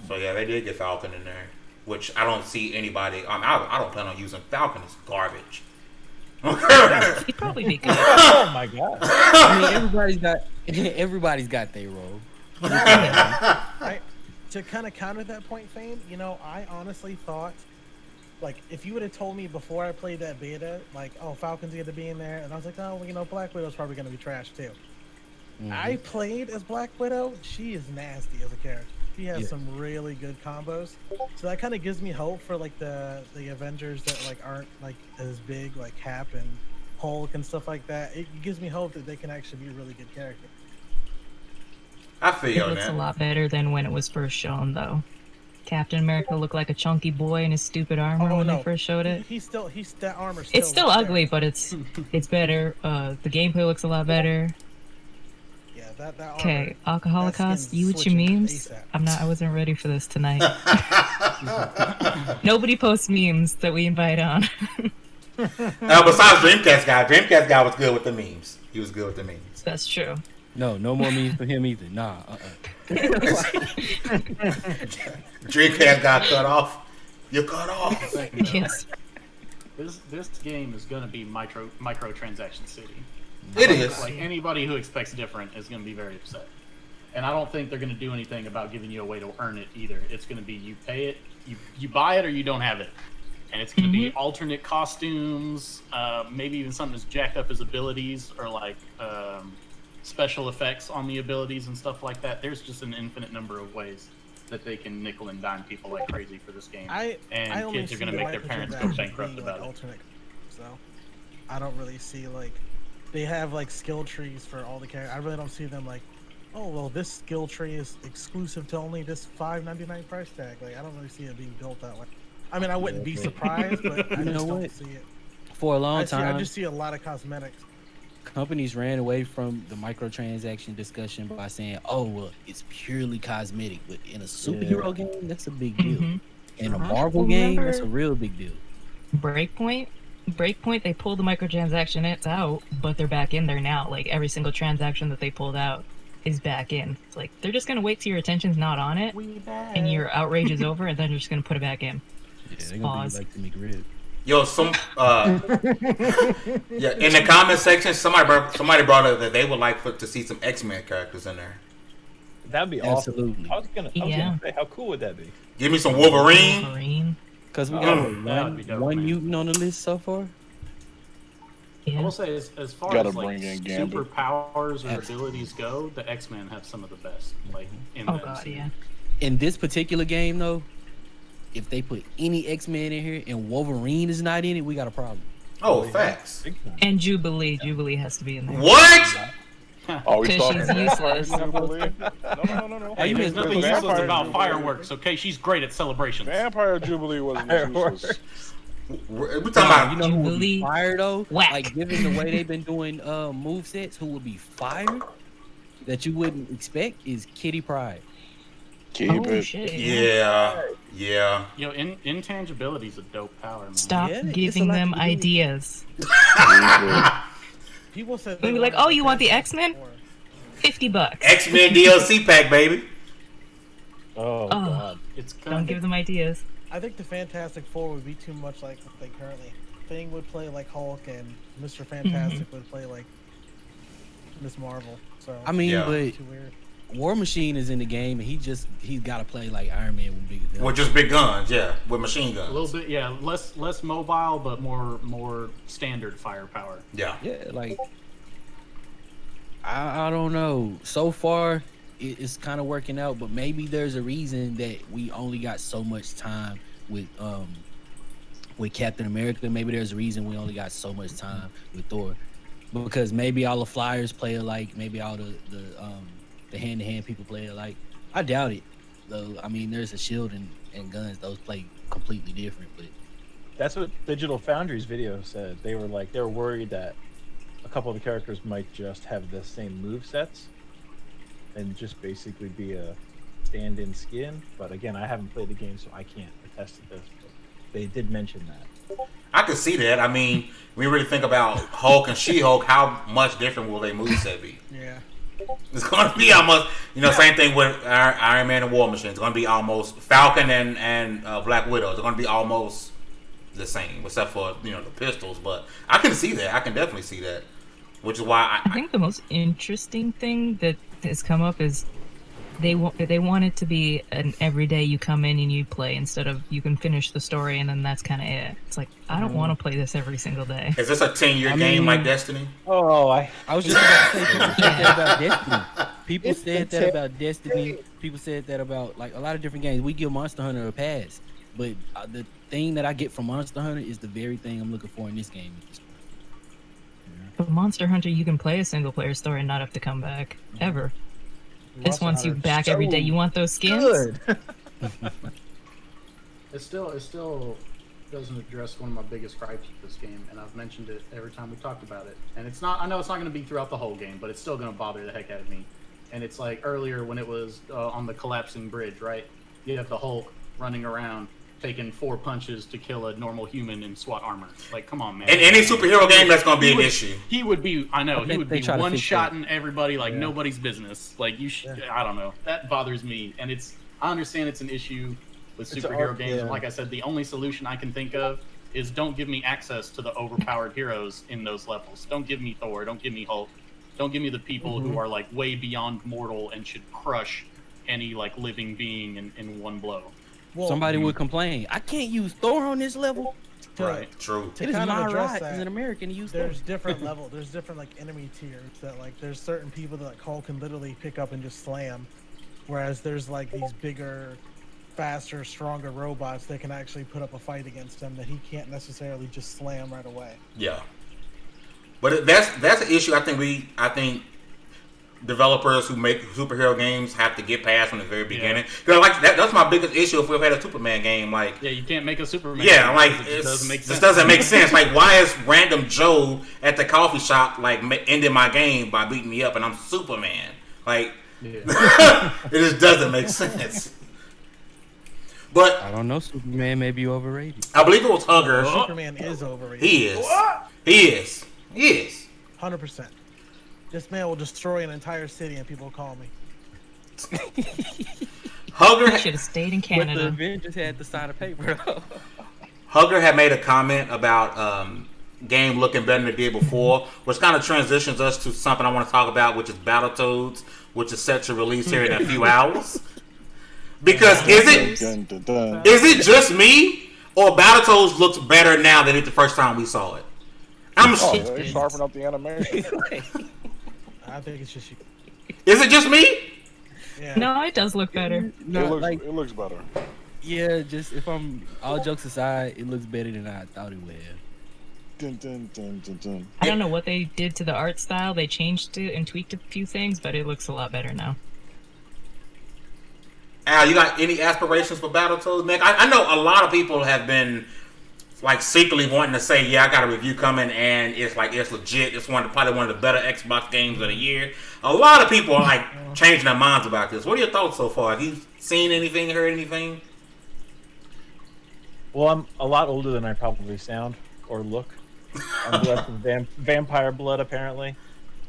So yeah, they did get Falcon in there, which I don't see anybody. I don't plan on using Falcon. It's garbage. He'd probably be good. Oh my god! I mean, everybody's got their role. To kind of counter that point, Fane, you know, I honestly thought, like, if you would have told me before I played that beta, like, oh, Falcon's going to be in there, and I was like, oh, well, you know, Black Widow's probably going to be trash too. I played as Black Widow. She is nasty as a character. She has some really good combos. So that kind of gives me hope for like the Avengers that like aren't like as big, like Cap and Hulk and stuff like that. It gives me hope that they can actually be a really good character. I feel It you, looks a man. lot better than when it was first shown, though. Captain America looked like a chunky boy in his stupid armor when they first showed it. That armor. It's still ugly, but it's better. The gameplay looks a lot better. Yeah, that armor. Okay, Holocaust, you with your memes? I wasn't ready for this tonight. Nobody posts memes that we invite on. Besides Dreamcast guy was good with the memes. He was good with the memes. That's true. No more memes for him either. Nah. Dreamcast got cut off. You're cut off. Yes. This game is going to be microtransaction city. It is. Like anybody who expects different is going to be very upset. And I don't think they're going to do anything about giving you a way to earn it either. It's going to be you pay it, you buy it, or you don't have it. And it's going to be alternate costumes, maybe even something as jacked up as abilities or like special effects on the abilities and stuff like that. There's just an infinite number of ways that they can nickel and dime people like crazy for this game. And kids are going to make their parents go bankrupt about it. So I don't really see like they have like skill trees for all the characters. I really don't see them like, oh well, this skill tree is exclusive to only this $5.99 price tag. Like I don't really see it being built that way. I mean, I wouldn't be surprised, but I just don't see it. For a long time, I just see a lot of cosmetics. Companies ran away from the microtransaction discussion by saying, "Oh, well, it's purely cosmetic." But in a superhero game, that's a big deal. In a Marvel game, that's a real big deal. Breakpoint, they pulled the microtransaction out, but they're back in there now. Like every single transaction that they pulled out is back in. It's like they're just gonna wait till your attention's not on it, and your outrage is over, and then they're just gonna put it back in. Yeah, they're gonna be like the McRib. Yo, in the comment section, somebody brought up that they would like to see some X-Men characters in there. That'd be Absolutely. awesome. I was gonna say, how cool would that be? Give me some Wolverine. Because we got one man. mutant on the list so far. I will say, as far Gotta as like bring in Gambit. superpowers or abilities go, the X-Men have some of the best. Like in the MCU. In this particular game, though, if they put any X-Men in here and Wolverine is not in it, we got a problem. Oh, facts. And Jubilee has to be in there. What? Oh, we Because talking she's useless. Jubilee? No. Hey, there's nothing Vampire useless about Jubilee. fireworks. Okay, she's great at celebrations. Vampire Jubilee wasn't useless. We're talking about. You know who would Jubilee, be fire though? whack. Like given the way they've been doing move sets, who would be fire that you wouldn't expect is Kitty Pryde. Keep it. Shit. Yeah. You know, intangibility is a dope power, man. Stop Yeah, it's giving a lot them to do. ideas. People said They'll be like, oh, you want the X-Men? $50. X-Men DLC pack, baby. Oh God. It's Don't give them ideas. I think the Fantastic Four would be too much like what they currently. Thing would play like Hulk, and Mr. Fantastic would play like Miss Marvel. So I mean, Yeah. but too weird. War Machine is in the game, and he's got to play like Iron Man with bigger guns. With just big guns, yeah. With machine guns. a little bit, yeah, less mobile, but more standard firepower. Yeah. Yeah, like I don't know. So far, it's kind of working out, but maybe there's a reason that we only got so much time with Captain America. Maybe there's a reason we only got so much time with Thor, because maybe all the flyers play alike. Maybe all the hand-to-hand people play alike. I doubt it, though. I mean, there's a shield and guns; those play completely different. But That's what Digital Foundry's video said. They were worried that a couple of the characters might just have the same move sets and just basically be a stand-in skin. But again, I haven't played the game, so I can't attest to this. But they did mention that. I could see that. I mean, when you really think about Hulk and She-Hulk, how much different will they moveset be? Yeah. It's going to be almost, same thing with Iron Man and War Machine. It's going to be almost Falcon and Black Widow. It's going to be almost the same, except for the pistols. But I can see that. I can definitely see that, which is why I think the most interesting thing that has come up is they want it to be an everyday you come in and you play, instead of you can finish the story and then that's kind of it. It's like, I don't want to play this every single day. Is this a 10-year game like Destiny? Oh, I was just about to say, people said that about Destiny. People said that about Destiny. People said that about like a lot of different games. We give Monster Hunter a pass, but the thing that I get from Monster Hunter is the very thing I'm looking for in this game. But Monster Hunter, you can play a single player story and not have to come back ever. This wants you back every day. You want those skins? Good. It still doesn't address one of my biggest gripes with this game, and I've mentioned it every time we talked about it. And it's not. I know it's not going to be throughout the whole game, but it's still going to bother the heck out of me. And it's like earlier when it was on the collapsing bridge, right? You have the Hulk running around, taking 4 punches to kill a normal human in SWAT armor. Like, come on, man. In any superhero game, that's going to be an issue. He would be. I know he would be one-shotting everybody like Yeah. nobody's business. Like you should. I don't know. That bothers me, and I understand it's an issue with superhero games. And like I said, the only solution I can think of is don't give me access to the overpowered heroes in those levels. Don't give me Thor. Don't give me Hulk. Don't give me the people who are like way beyond mortal and should crush any like living being in one blow. Well, Somebody would complain, I can't use Thor on this level. Right. True. To It is kind of my address right that, as an American to use Thor. there's different level. There's different like enemy tiers that like there's certain people that like Hulk can literally pick up and just slam, whereas there's like these bigger, faster, stronger robots that can actually put up a fight against him that he can't necessarily just slam right away. Yeah. But that's an issue. I think developers who make superhero games have to get past from the very beginning. Because like that's my biggest issue. If we've had a Superman game, like Yeah, you can't make a Superman. yeah, game like because it doesn't make sense. this doesn't make sense. Like, why is random Joe at the coffee shop like ending my game by beating me up, and I'm Superman? Like, it just doesn't make sense. But I don't know, Superman may be overrated. I believe it was Hugger. Superman is overrated. He is. He is. He is. 100%. This man will destroy an entire city and people will call me. Hugger Should have stayed in But the Canada. Avengers had to sign a paper. Hugger had made a comment about game looking better than it did before, which kind of transitions us to something I want to talk about, which is Battletoads, which is set to release here in a few hours. Because is it just me, or Battletoads looks better now than it the first time we saw it? They sharpen up the animation. I think it's just you. Is it just me? Yeah. No, it does look better. It looks better. Yeah, just if I'm all jokes aside, it looks better than I thought it would. Dun, dun, dun, dun, dun. I don't know what they did to the art style. They changed it and tweaked a few things, but it looks a lot better now. Al, you got any aspirations for Battletoads, Nick? I know a lot of people have been like secretly wanting to say, yeah, I got a review coming, and it's legit. It's probably one of the better Xbox games of the year. A lot of people are like changing their minds about this. What are your thoughts so far? Have you seen anything, heard anything? Well, I'm a lot older than I probably sound or look. I'm blessed with vampire blood, apparently.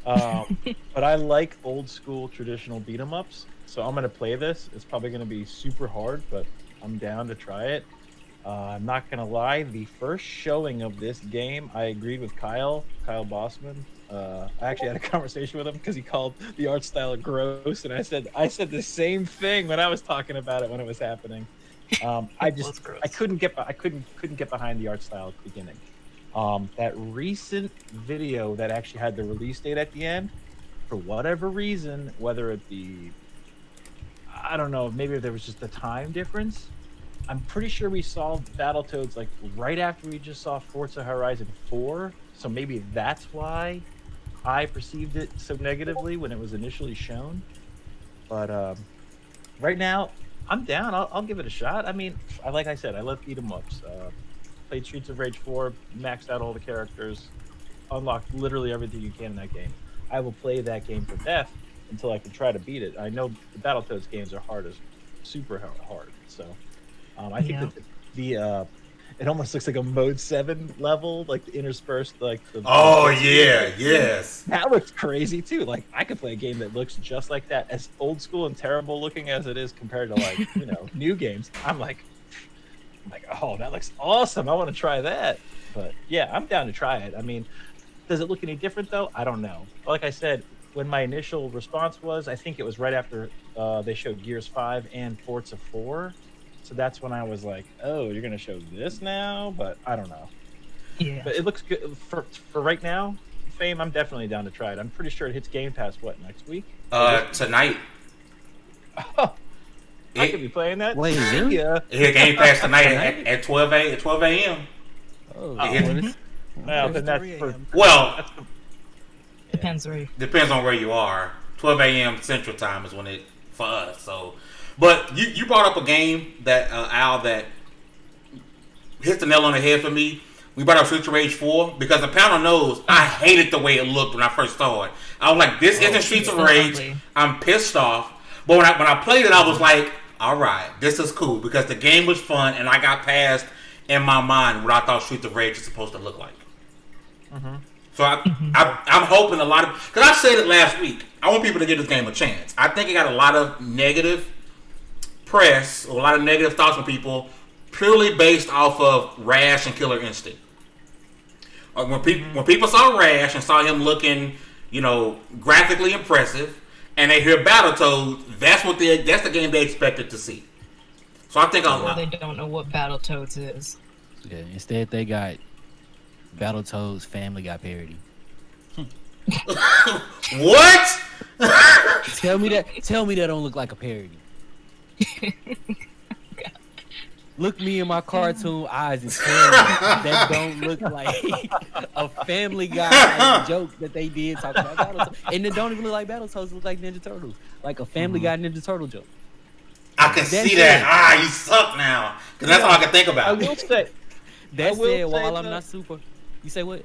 But I like old school traditional beat 'em ups, so I'm gonna play this. It's probably gonna be super hard, but I'm down to try it. I'm not gonna lie, the first showing of this game, I agreed with Kyle Bossman. I actually had a conversation with him because he called the art style gross, and I said the same thing when I was talking about it when it was happening. I couldn't get behind the art style at the beginning. That recent video that actually had the release date at the end, for whatever reason, whether it be, I don't know, maybe there was just a time difference. I'm pretty sure we saw Battletoads like right after we just saw Forza Horizon 4, so maybe that's why I perceived it so negatively when it was initially shown. But right now, I'm down. I'll give it a shot. I mean, like I said, I love beat 'em ups. Played Streets of Rage 4, maxed out all the characters, unlocked literally everything you can in that game. I will play that game for death until I can try to beat it. I know the Battletoads games are super hard. So I think that the it almost looks like a Mode 7 level, like the interspersed, like the. Oh yeah, yes. That looks crazy too. Like I could play a game that looks just like that, as old school and terrible looking as it is compared to like new games. I'm like, oh, that looks awesome. I want to try that. But yeah, I'm down to try it. I mean, does it look any different though? I don't know. Like I said, when my initial response was, I think it was right after they showed Gears 5 and Forza 4. So that's when I was like, oh, you're going to show this now? But I don't know. Yeah. But it looks good. For right now, Fame, I'm definitely down to try it. I'm pretty sure it hits Game Pass, next week? Tonight. Oh, I could be playing that. Wait, really? Yeah. It hit Game Pass tonight at 12 a.m. Oh, Well, then that's for, Well, Depends where depends on where you are. 12 a.m. Central Time is when it for us. So, but you brought up a game that Al, that hit the nail on the head for me. We brought up Streets of Rage 4 because the panel knows I hated the way it looked when I first saw it. I was like, this isn't Streets of Rage. ugly. I'm pissed off. But when I played it, I was like, all right, this is cool because the game was fun and I got past in my mind what I thought Streets of Rage is supposed to look like. Mm-hmm. So I'm hoping a lot of, because I said it last week, I want people to give this game a chance. I think it got a lot of negative press, or a lot of negative thoughts from people, purely based off of Rash and Killer Instinct. When people saw Rash and saw him looking, graphically impressive, and they hear Battletoads, that's the game they expected to see. So I think they don't know what Battletoads is. Yeah, instead they got Battletoads Family Guy parody. What? Tell me that don't look like a parody. Look me in my cartoon eyes and tell me that don't look like a Family Guy joke that they did talking about Battletoads. And it don't even look like Battletoads, look like Ninja Turtles. Like a Family Guy Ninja Turtle joke. I can see that. You suck now. Because that's all I can think about. I will say. While I'm not super. You say what?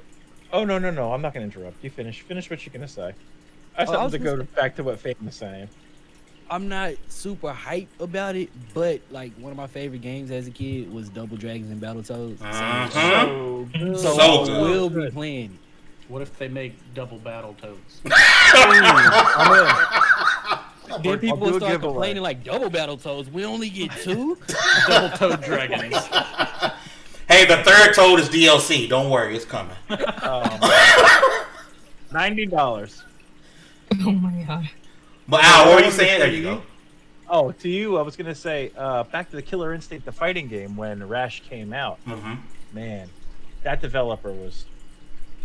Oh, no. I'm not going to interrupt. You finish. Finish what you're going to say. I was to go back to what Fame was saying. I'm not super hype about it, but like one of my favorite games as a kid was Double Dragons and Battletoads. So I will be playing it. What if they make double Battletoads? Then people start complaining like double Battletoads. We only get 2 Double Toad Dragons. Hey, the third Toad is DLC. Don't worry, it's coming. $90. Oh my god. But Al, what were you saying? There you go. Oh, to you, I was gonna say, back to the Killer Instinct, the fighting game when Rash came out. Mm-hmm. Man, that developer was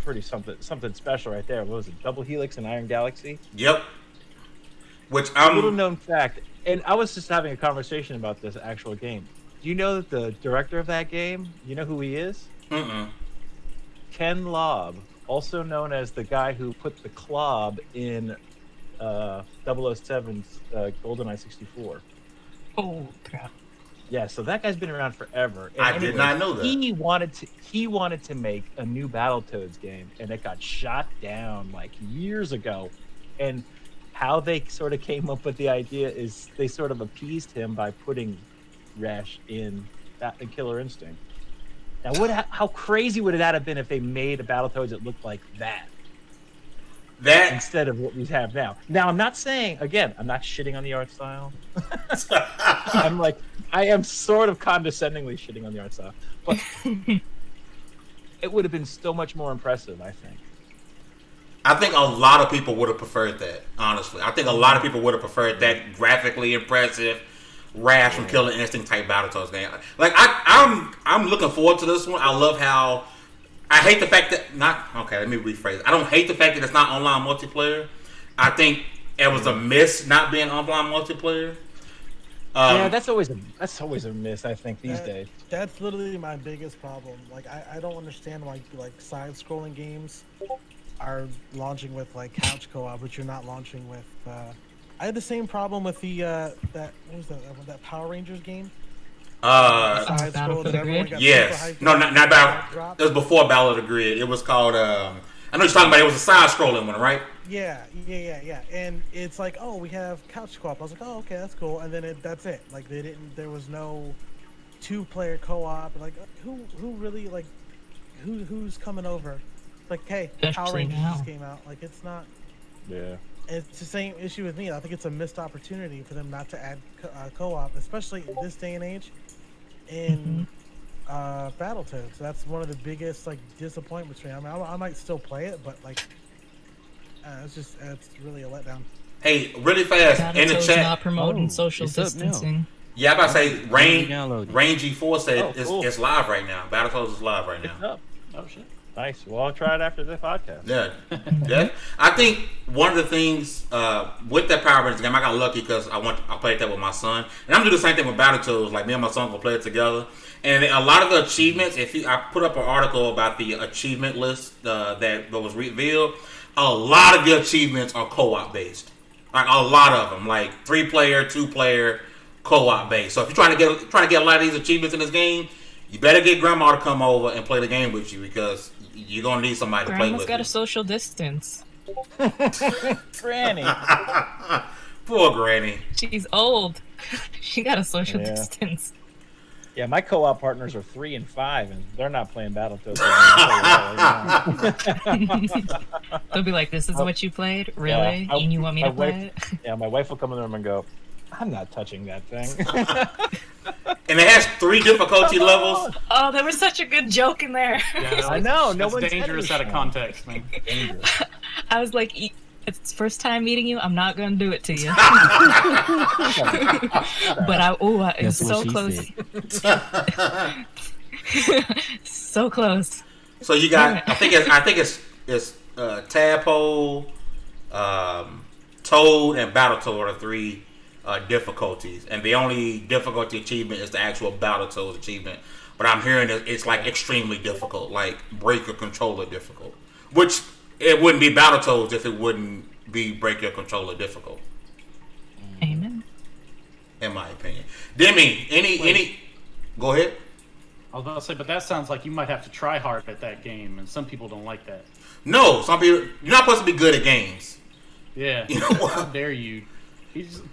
pretty something special right there. What was it? Double Helix and Iron Galaxy. Yep. Which Little known fact, and I was just having a conversation about this actual game. Do you know that the director of that game? You know who he is? Ken Lobb, also known as the guy who put the Clob in 007's GoldenEye 64. Oh crap! Yeah, so that guy's been around forever. And I did not know that. He wanted to make a new Battletoads game, and it got shot down like years ago. And how they sort of came up with the idea is they sort of appeased him by putting Rash in Killer Instinct. Now, how crazy would that have been if they made a Battletoads that looked like that? That instead of what we have now. Now, I'm not saying, again, I'm not shitting on the art style. I am sort of condescendingly shitting on the art style, but it would have been so much more impressive, I think. I think a lot of people would have preferred that, honestly. I think a lot of people would have preferred that graphically impressive Rash from Killer Instinct type Battletoads game. Like, I'm looking forward to this one. I love how... I hate the fact that let me rephrase it. I don't hate the fact that it's not online multiplayer. I think it was a miss not being online multiplayer. Yeah, that's always a miss, I think, these days. That's literally my biggest problem. Like, I don't understand why like side-scrolling games are launching with like couch co-op, but you're not launching with. I had the same problem with the that Power Rangers game. Battle for the Grid? Yes. No, not Battle. It was before Battle of the Grid. It was called. I know you're talking about. It was a side-scrolling one, right? Yeah. And it's like, oh, we have couch co-op. I was like, oh, okay, that's cool. And then that's it. Like they didn't. There was no two-player co-op. Like who really like who's coming over? Like, hey, Power Rangers just came out. Like it's not. Yeah. It's the same issue with me. I think it's a missed opportunity for them not to add co-op, especially in this day and age. In Battletoads, that's one of the biggest like disappointments for me. I mean, I might still play it, but like, it's really a letdown. Hey, really fast in the chat. Not promoting social distancing. Yeah, I'm about to say Rain G4 said it's live right now. Battletoads is live right now. It's up. Oh shit. Nice. Well, I'll try it after the podcast. Yeah. I think one of the things with that Power Rangers game, I got lucky because I played that with my son, and I'm doing the same thing with Battletoads. Like me and my son will play it together, and a lot of the achievements. I put up an article about the achievement list that was revealed. A lot of the achievements are co-op based. Like a lot of them, like 3-player, 2-player, co-op based. So if you're trying to get a lot of these achievements in this game, you better get Grandma to come over and play the game with you because you're gonna need somebody to play with. Grandma's got a social distance. Granny. Poor Granny. She's old. She got a social distance. Yeah, my co-op partners are 3 and 5, and they're not playing Battletoads. They'll be like, "This is what you played, really? Yeah, and you want me to play it?" Yeah, my wife will come in the room and go, "I'm not touching that thing." And it has 3 difficulty levels. Oh, there was such a good joke in there. Yeah, I know. No one's dangerous out of context, man. Dangerous. I was like, it's first time meeting you. I'm not gonna do it to you. But it's so close. So close. So you got, I think it's Tadpole, Toad, and Battletoad are 3 difficulties, and the only difficulty achievement is the actual Battletoads achievement. But I'm hearing that it's like extremely difficult, like break your controller difficult, which it wouldn't be Battletoads if it wouldn't be break your controller difficult. Amen. In my opinion, Demi, any? Go ahead. I was about to say, but that sounds like you might have to try hard at that game, and some people don't like that. No, some people, you're not supposed to be good at games. Yeah. You know what? How dare you?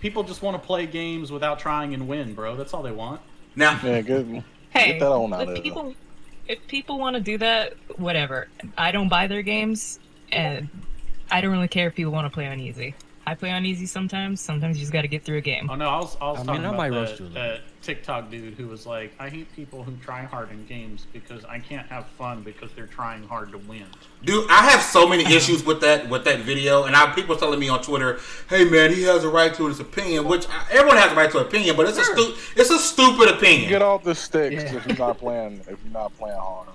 People just want to play games without trying and win, bro. That's all they want. Now, Yeah, good. Hey, Get that on out of if people want to do that, whatever. I don't buy their games, and I don't really care if people want to play on easy. I play on easy sometimes. Sometimes you just got to get through a game. Oh no, I was talking might about roast you a little that TikTok dude who was like, I hate people who try hard in games because I can't have fun because they're trying hard to win. Dude, I have so many issues with that video, and people telling me on Twitter, "Hey man, he has a right to his opinion," which everyone has a right to an opinion, but it's a stupid opinion. Get off the sticks if you're not playing hard.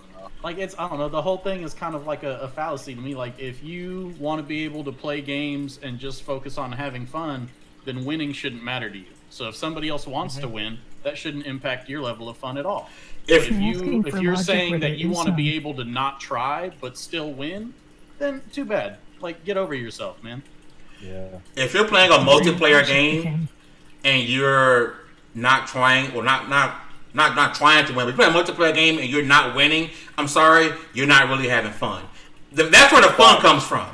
Like, I don't know, the whole thing is kind of like a fallacy to me. Like, if you want to be able to play games and just focus on having fun, then winning shouldn't matter to you. So if somebody else wants to win, that shouldn't impact your level of fun at all. If you're saying that you want to be able to not try but still win, then too bad. Like, get over yourself, man. Yeah. If you're playing a multiplayer game and you're not trying, or not trying to win, but you play a multiplayer game and you're not winning, I'm sorry, you're not really having fun. That's where the fun comes from.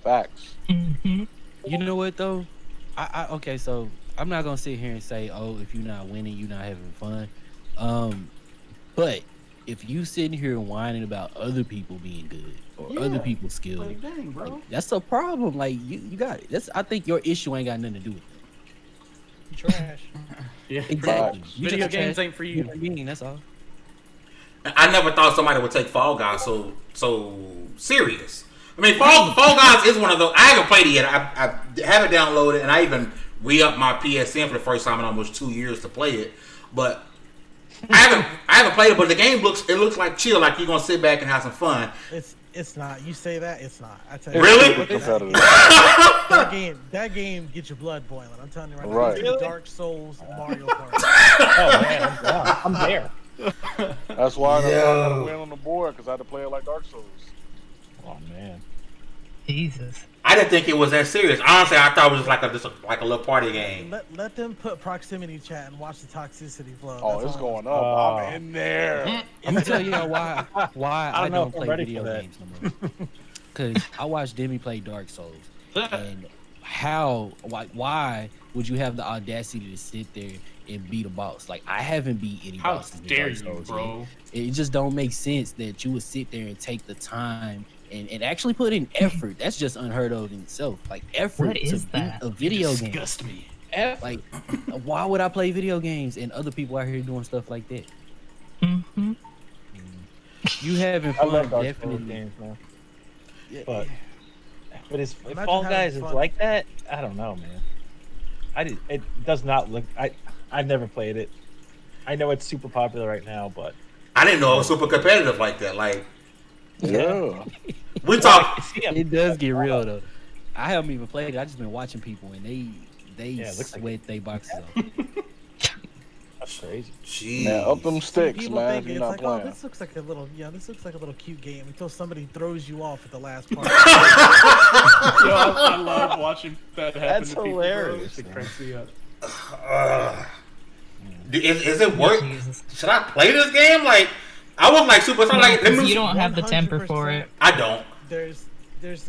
Facts. Mm-hmm. You know what though? Okay, so I'm not gonna sit here and say, oh, if you're not winning, you're not having fun. But if you sitting here whining about other people being good or other people's skills, Like, dang, bro. like, that's a problem. Like you got it. I think your issue ain't got nothing to do with it. Trash. Yeah, Exactly. You Video just games trash ain't for you. human being, that's all. I never thought somebody would take Fall Guys so serious. I mean, Fall Guys is one of those. I haven't played it yet. I have it downloaded, and I even re-upped my PSN for the first time in almost 2 years to play it. But I haven't played it. But the game looks like chill, like you're gonna sit back and have some fun. It's not. You say that, it's not. I tell you. Really? That game gets your blood boiling. I'm telling you right now. Right. It's Dark Souls, Mario Kart. Oh man, yeah, I'm there. That's why I got to win on the board, because I had to play it like Dark Souls. Oh man. Jesus. I didn't think it was that serious. Honestly, I thought it was like a little party game. Let them put proximity chat and watch the toxicity flow. Oh, That's it's all. going up. I'm in there. I'm gonna tell you why I know don't if I'm play ready video for that. games no more. Because I watched Demi play Dark Souls, and why would you have the audacity to sit there and beat a boss? Like, I haven't beat any How bosses in dare Dark you, Souls bro? yet. It just don't make sense that you would sit there and take the time and actually put in effort. That's just unheard of in itself. Like, effort What to is beat that? a video game. Disgust me. Like, why would I play video games and other people out here doing stuff like that? Mm-hmm. You having I fun, love Dark Souls definitely. games now. Yeah. But if Imagine Fall having Guys is fun. like that, I don't know, man. It does not look. I've never played it. I know it's super popular right now, but I didn't know it was super competitive like that. Like, Yeah. we talk. It does get real though. I haven't even played it. I just been watching people and they it looks like sweat their boxes off. That's crazy. Jeez. Man, up them sticks, People man, think if you're it's not like, oh, playing. this looks like a little cute game until somebody throws you off at the last part. Yo, I love watching that happen That's to people, bro. hilarious, It cracks me up. Is it worth? Jesus. Should I play this game? Like, I was like super. Like, let me. You don't have the temper for it. I don't. There's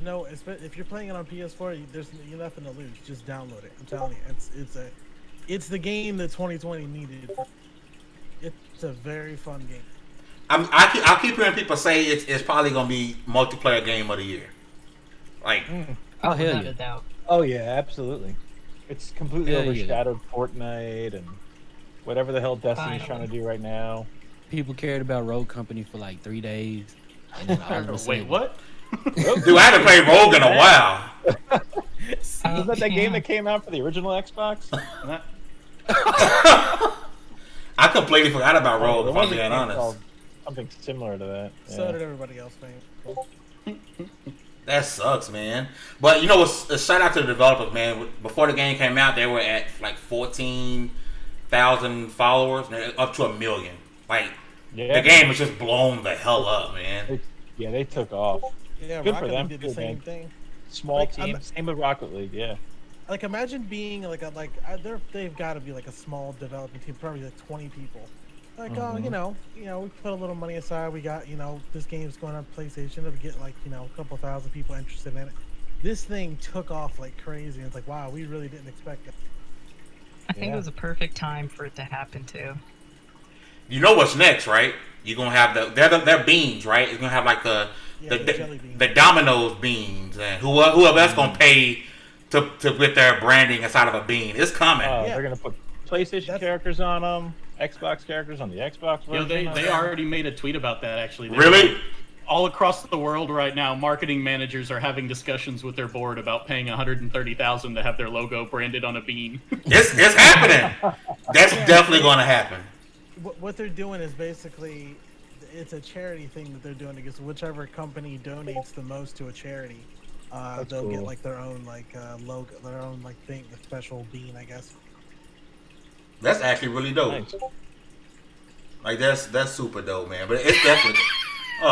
no, if you're playing it on PS4, you're nothing to lose. Just download it. I'm telling you, it's the game that 2020 needed. It's a very fun game. I keep hearing people say it's probably gonna be multiplayer game of the year. Like, Oh hell Without yeah! a doubt. Oh yeah, absolutely. It's completely Yeah, yeah. overshadowed Fortnite and whatever the hell Destiny's trying to Finally. do right now. People cared about Rogue Company for like 3 days, and then all of a sudden, Wait, what? dude, I haven't played Rogue in a while. Wasn't that that game that came out for the original Xbox? I completely forgot about Rogue. There If I'm was a being game honest, called something similar to that. So did everybody else, man. that sucks, man. But you know, a shout out to the developers, man. Before the game came out, they were at like 14,000 followers, and they're up to 1 million. Like, Yeah. the game was just blown the hell up, man. They took off. Yeah, Good for Rocket them, League did the too, same man. thing. Small Like, team, same with Rocket League, yeah. Like, imagine being they've got to be like a small developing team, probably like 20 people. Like, oh, Mhm. we put a little money aside. We got, this game's going on PlayStation. It'll get like, a couple thousand people interested in it. This thing took off like crazy. And it's like, wow, we really didn't expect it. I think Yeah. it was a perfect time for it to happen too. You know what's next, right? You're gonna have their beans, right? It's gonna have like Yeah, the jelly beans. the Domino's beans, and whoever that's gonna pay to with their branding inside of a bean. It's coming. They're gonna put PlayStation characters on them, Xbox characters on the Xbox version. They already made a tweet about that. Actually, Really? All across the world right now, marketing managers are having discussions with their board about paying $130,000 to have their logo branded on a bean. It's happening. That's definitely going to happen. What they're doing is basically, it's a charity thing that they're doing against whichever company donates the most to a charity. They'll get like their own like logo, their own like thing, a special bean, I guess. That's actually really dope. Nice. Like that's super dope, man. But it's definitely. I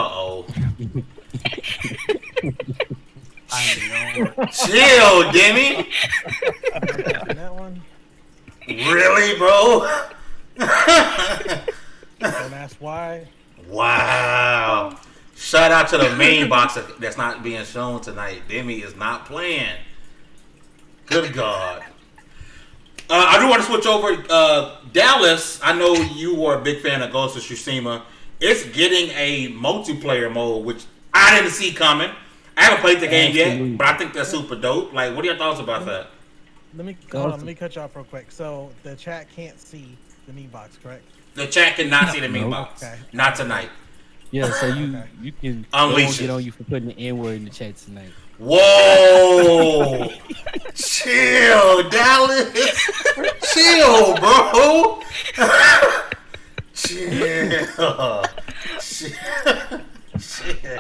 know. Chill, Demi. That one. Really, bro? Don't ask why. Wow. Shout out to the main box that's not being shown tonight. Demi is not playing. Good God. I do want to switch over. Dallas, I know you were a big fan of Ghost of Tsushima. It's getting a multiplayer mode, which I didn't see coming. I haven't played the game yet, but I think that's super dope. Like, what are your thoughts about that? Let me cut you off real quick. So the chat can't see the meat box, correct? The chat cannot see the meat box. Okay. Not tonight. Yeah, so you can Unleash get it. on you for putting the N-word in the chat tonight. Whoa! Chill, Dallas. Chill, bro. Chill. Shit.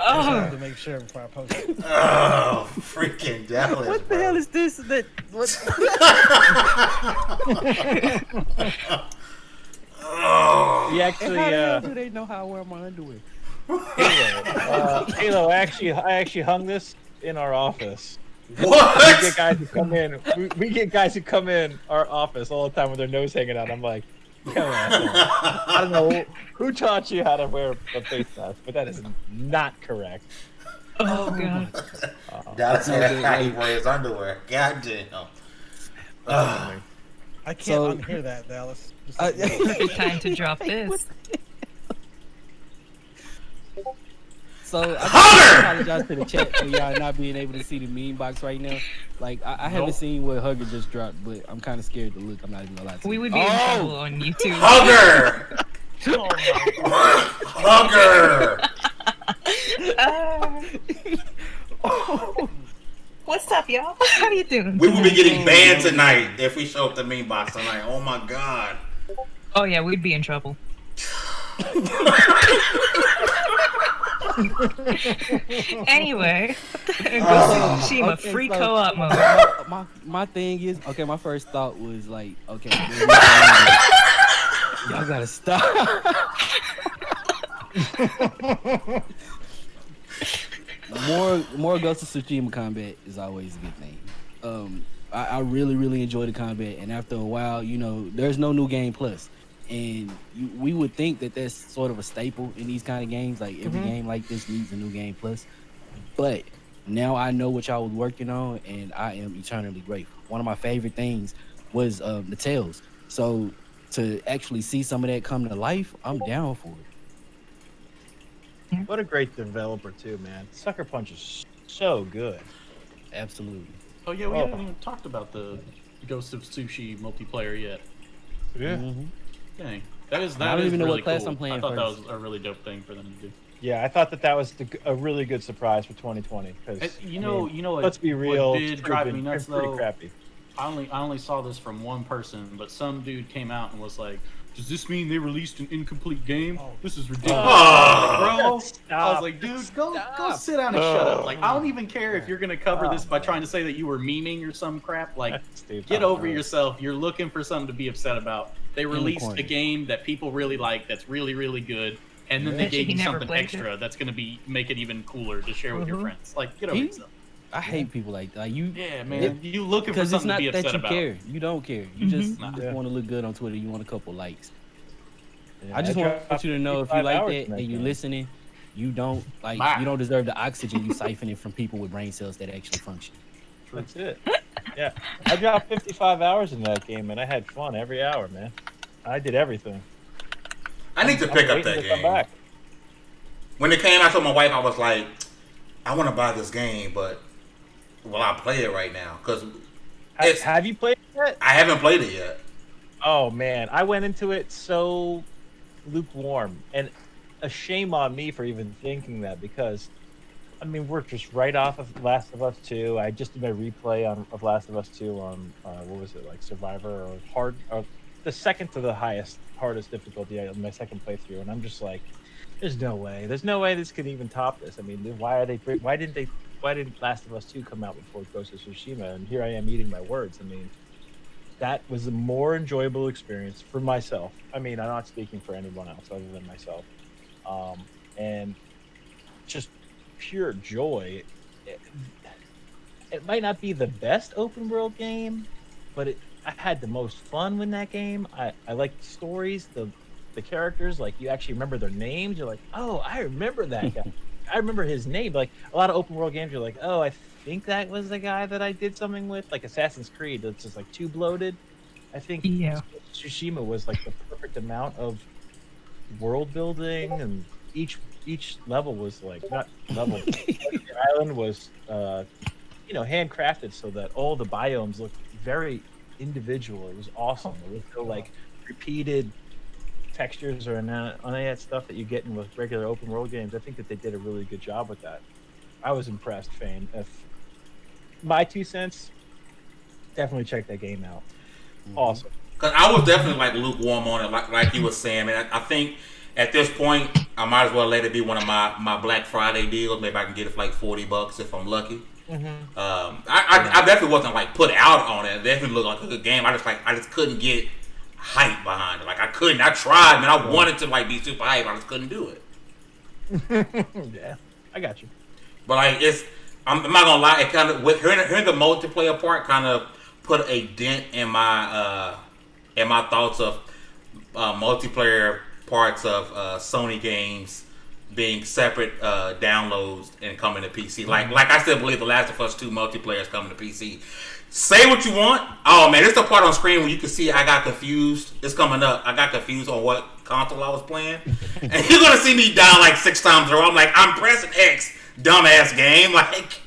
I have to make sure before I post it. Oh, freaking Dallas. What the hell is this? Oh. He actually, How do they know how I wear my underwear? Halo, I actually hung this in our office. What? We get guys who come in. We get guys who come in our office all the time with their nose hanging out. I'm like, come on. I don't know who taught you how to wear a face mask, but that is not correct. Oh god. Dallas had how he wears his underwear. God damn. I can't unhear that, Dallas. Perfect time to drop this. So I apologize to the chat for y'all not being able to see the meme box right now. Like I haven't seen what Hugger just dropped, but I'm kind of scared to look. I'm not even gonna lie to you. We would be in trouble on YouTube. Hugger! Hugger! What's up, y'all? How you doing? We will be getting banned tonight if we show up the meme box tonight. Oh my god. Oh yeah, we'd be in trouble. Anyway, Tsushima free co-op mode. My thing is, okay, my first thought was like, okay, y'all gotta stop. More Ghost of Tsushima combat is always a good thing. I really enjoy the combat, and after a while, you know, there's no new game plus. And we would think that that's sort of a staple in these kind of games. Like every game like this needs a new game plus. But now I know what y'all was working on, and I am eternally grateful. One of my favorite things was the Tales. So to actually see some of that come to life, I'm down for it. What a great developer too, man. Sucker Punch is so good. Absolutely. Oh yeah, we haven't even talked about the Ghost of Sushi multiplayer yet. Yeah. Mm-hmm. Dang, that is I don't even know really what class cool. I'm playing I thought first. that was a really dope thing for them to do. Yeah, I thought that was a really good surprise for 2020. Because You know, let's be real. What it's did drive been me nuts pretty though? crappy. I only saw this from one person, but some dude came out and was like, "Does this mean they released an incomplete game? This is ridiculous." Bro, I was like, "Dude, go sit down and shut up." Like, I don't even care if you're gonna cover this by trying to say that you were memeing or some crap. Like, get over yourself. You're looking for something to be upset about. They released a game that people really like, that's really good, and then they gave you something extra that's gonna make it even cooler to share with your friends. Like, get over yourself. I hate people like that. Yeah, man. You looking for something to be upset about. Because it's not that you care. You don't care. You just want to look good on Twitter. You want a couple likes. Yeah, I just want you to know, if you like that and you're listening, you don't deserve the oxygen you siphoning from people with brain cells that actually function. That's it. Yeah, I dropped 55 hours in that game, and I had fun every hour, man. I did everything. I need to pick up that game. Back. When it came, I told my wife, I was like, I want to buy this game, but will I play it right now? Because have you played it yet? I haven't played it yet. Oh man, I went into it so lukewarm, and a shame on me for even thinking that, because I mean we're just right off of Last of Us 2. I just did my replay of Last of Us 2 on what was it, like Survivor or hard, or the second to the hardest difficulty on my second playthrough, and I'm just like, there's no way this could even top this. I mean, why did Last of Us 2 come out before Ghost of Tsushima? And here I am eating my words. I mean, that was a more enjoyable experience for myself. I mean, I'm not speaking for anyone else other than myself. And just pure joy. It might not be the best open world game, but I had the most fun in that game. I like the stories, the characters. Like, you actually remember their names. You're like, oh, I remember that guy. I remember his name. Like, a lot of open world games, you're like, oh, I think that was the guy that I did something with. Like Assassin's Creed, it's just like too bloated. I think Tsushima was like the perfect amount of world building, and each level was like, not level, the island was handcrafted so that all the biomes looked very individual. It was awesome. There was no like repeated textures or any of that stuff that you get in with regular open world games. I think that they did a really good job with that. I was impressed, Fane. If my 2 cents, definitely check that game out. Awesome. Because I was definitely like lukewarm on it, like you were saying. And I think at this point, I might as well let it be one of my Black Friday deals. Maybe I can get it for like $40 if I'm lucky. I definitely wasn't like put out on it. It definitely looked like a good game. I just couldn't get hype behind it. Like, I couldn't. I tried, man. I wanted to like be super hype. I just couldn't do it. Yeah, I got you. But like, I'm not gonna lie. It kind of, with hearing the multiplayer part, kind of put a dent in my thoughts of multiplayer parts of Sony games being separate downloads and coming to PC. Like I still believe The Last of Us 2 multiplayer is coming to PC. Say what you want. Oh man, it's the part on screen where you can see I got confused. It's coming up. I got confused on what console I was playing, and you're gonna see me die like 6 times in a row. I'm like, I'm pressing X, dumbass game. Like,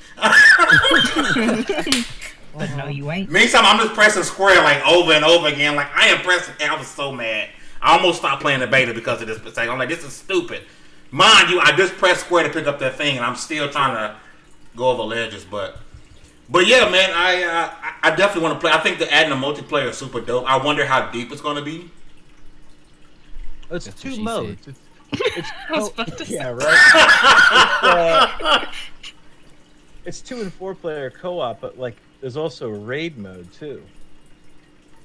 but no, you ain't. Meantime, I'm just pressing square like over and over again. Like, I am pressing. I was so mad. I almost stopped playing the beta because of this mistake. I'm like, this is stupid. Mind you, I just pressed square to pick up that thing, and I'm still trying to go over ledges. But yeah, man, I definitely want to play. I think the adding a multiplayer is super dope. I wonder how deep it's going to be. It's That's 2 modes. It's I was about to say. yeah, right. It's 2 and 4 player co-op, but like there's also raid mode too.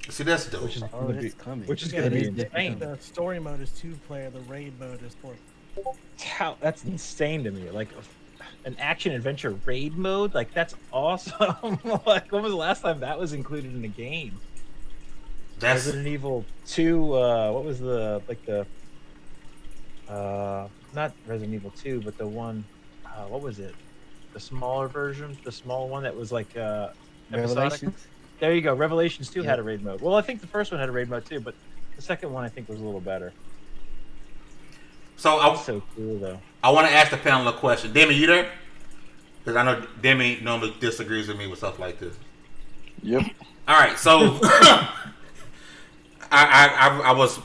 See, that's dope. Which is going to be coming. Which is going to be The insane. story mode is 2 player. The raid mode is 4. That's insane to me. Like an action adventure raid mode, like that's awesome. Like, when was the last time that was included in a game? That's Resident Evil 2. What was the not Resident Evil 2, but the one. What was it? The smaller version, the small one that was like episodic. Revelations? There you go. Revelations 2 had a raid mode. Well, I think the first one had a raid mode too, but the second one I think was a little better. so. That's so cool though. I want to ask the panel a question. Demi, you there? Because I know Demi normally disagrees with me with stuff like this. Yep. All right, so I was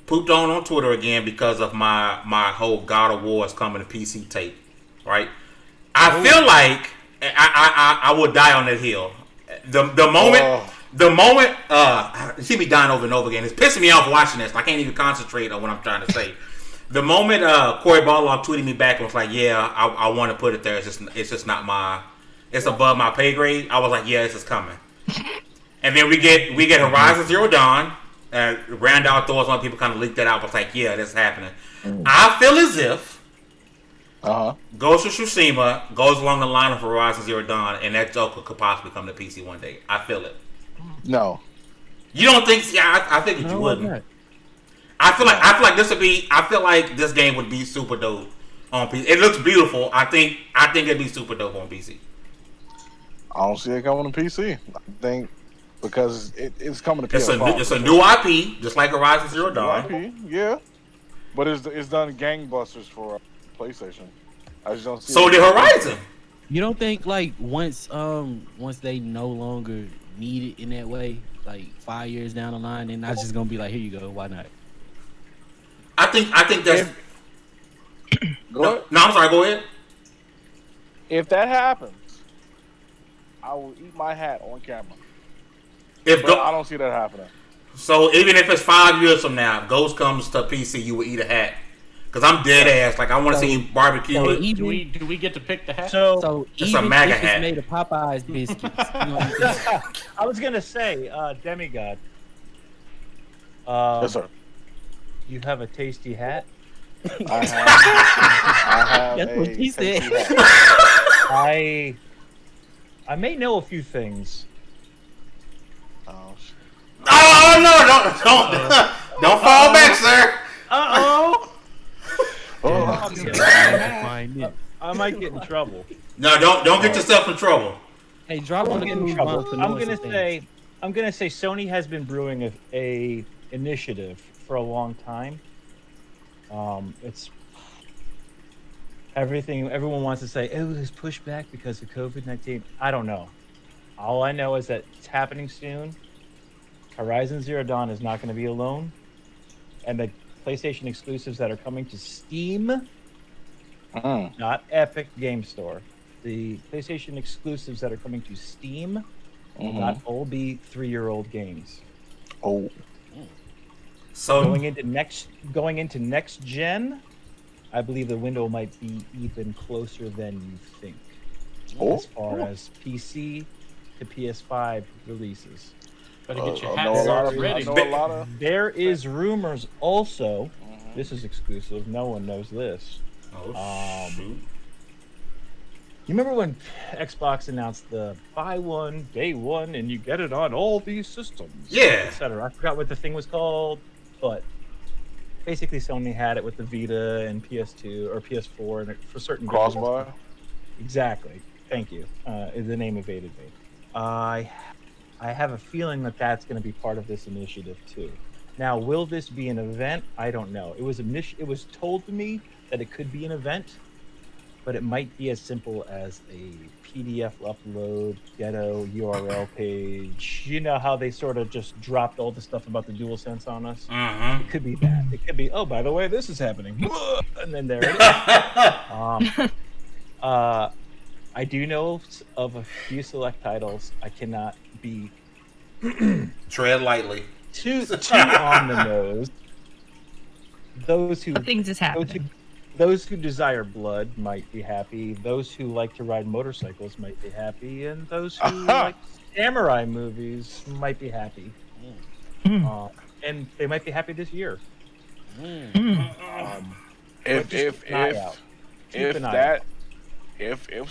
pooped on Twitter again because of my whole God of War is coming to PC tape, right? I feel like I would die on that hill. The moment you see me dying over and over again. It's pissing me off watching this. I can't even concentrate on what I'm trying to say. The moment Corey Barlog tweeted me back and was like, "Yeah, I want to put it there. It's just not my. It's above my pay grade." I was like, "Yeah, this is coming." And then we get Horizon Zero Dawn. Randall Thor's one people kind of leaked that out. I was like, "Yeah, this is happening." I feel as if Ghost of Tsushima goes along the line of Horizon Zero Dawn, and that Joker could possibly come to PC one day. I feel it. No. You don't think? Yeah, I think that you wouldn't. I feel like this would be. I feel like this game would be super dope on PC. It looks beautiful. I think it'd be super dope on PC. I don't see it coming to PC. I think because it's coming to PS5. It's a new IP, just like Horizon Zero Dawn. IP, yeah, but it's done gangbusters for PlayStation. I just don't see. So did Horizon. You don't think like once they no longer need it in that way, like 5 years down the line, they're not just gonna be like, here you go, why not? I think that's. No, I'm sorry. Go ahead. If that happens, I will eat my hat on camera. But I don't see that happening. So even if it's 5 years from now, if Ghost comes to PC, you will eat a hat. Because I'm dead ass. Like I want to see you barbecue. So do we get to pick the hat? So it's even a MAGA if hat. it's made of Popeye's biscuits. You know what I'm saying? I was gonna say, Demi God. Yes, sir. You have a tasty hat. I have That's what he said. I may know a few things. Oh shit. Oh no! Don't fall back, sir. I might get in trouble. No, don't get yourself in trouble. Hey, drop on the in cool trouble. month for I'm noise gonna say Sony has been brewing a initiative for a long time. It's everything. Everyone wants to say, "Oh, there's pushback because of COVID-19." I don't know. All I know is that it's happening soon. Horizon Zero Dawn is not going to be alone, and the PlayStation exclusives that are coming to Steam, not Epic Game Store. The PlayStation exclusives that are coming to Steam will not all be 3-year-old games. Oh. So going into next gen, I believe the window might be even closer than you think. As far as PC to PS5 releases. Better get your hats ready. There is rumors also. This is exclusive. No one knows this. shoot. You remember when Xbox announced the buy one, day one, and you get it on all these systems? Yeah. Etc. I forgot what the thing was called, but basically Sony had it with the Vita and PS2 or PS4 and for certain Crossbar. Exactly. Thank you. The name evaded me. I have a feeling that that's going to be part of this initiative too. Now, will this be an event? I don't know. It was told to me that it could be an event, but it might be as simple as a PDF upload, ghetto URL page. You know how they sort of just dropped all the stuff about the DualSense on us? It could be that. It could be, oh, by the way, this is happening. And then there it is. I do know of a few select titles. I cannot be tread lightly. Too on the nose. Those who things is happening. Those who desire blood might be happy. Those who like to ride motorcycles might be happy, and those who like samurai movies might be happy. And they might be happy this year. If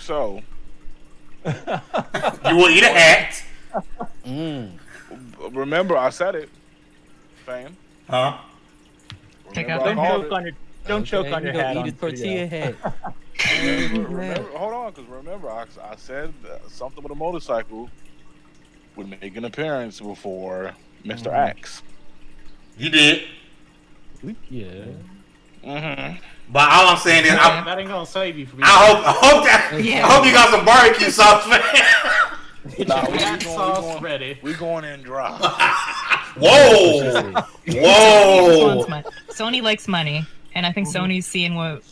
so, you will eat a hat. Remember, I said it, fan. Huh? Don't choke on your hat. Eat a tortilla hat. Hold on, because remember, I said something with a motorcycle would make an appearance before Mr. Axe. You did. Yeah. But all I'm saying is, that ain't gonna save you from. I hope you got some barbecue sauce, man. Sauce ready. We going in dry. Whoa! Sony likes money, and I think Sony's seeing what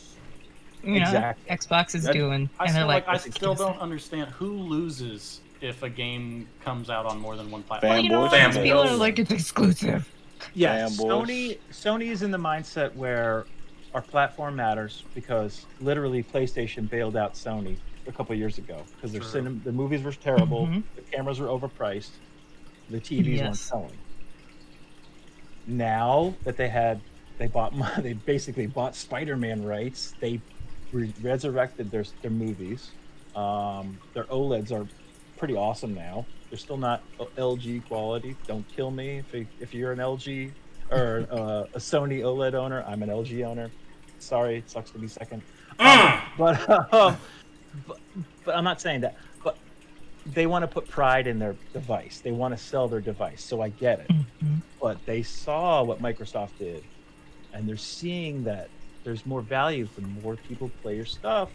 Xbox is doing, and they're like, I still don't understand who loses if a game comes out on more than one platform. People are like, it's exclusive. Yeah, Sony is in the mindset where our platform matters because literally PlayStation bailed out Sony a couple years ago because the movies were terrible, the cameras were overpriced, the TVs weren't selling. Now that they basically bought Spider-Man rights, they resurrected their movies. Their OLEDs are pretty awesome now. They're still not LG quality. Don't kill me if you're an LG or a Sony OLED owner. I'm an LG owner. Sorry, it sucks to be second. But I'm not saying that. But they want to put pride in their device. They want to sell their device. So I get it. But they saw what Microsoft did, and they're seeing that there's more value for more people play your stuff.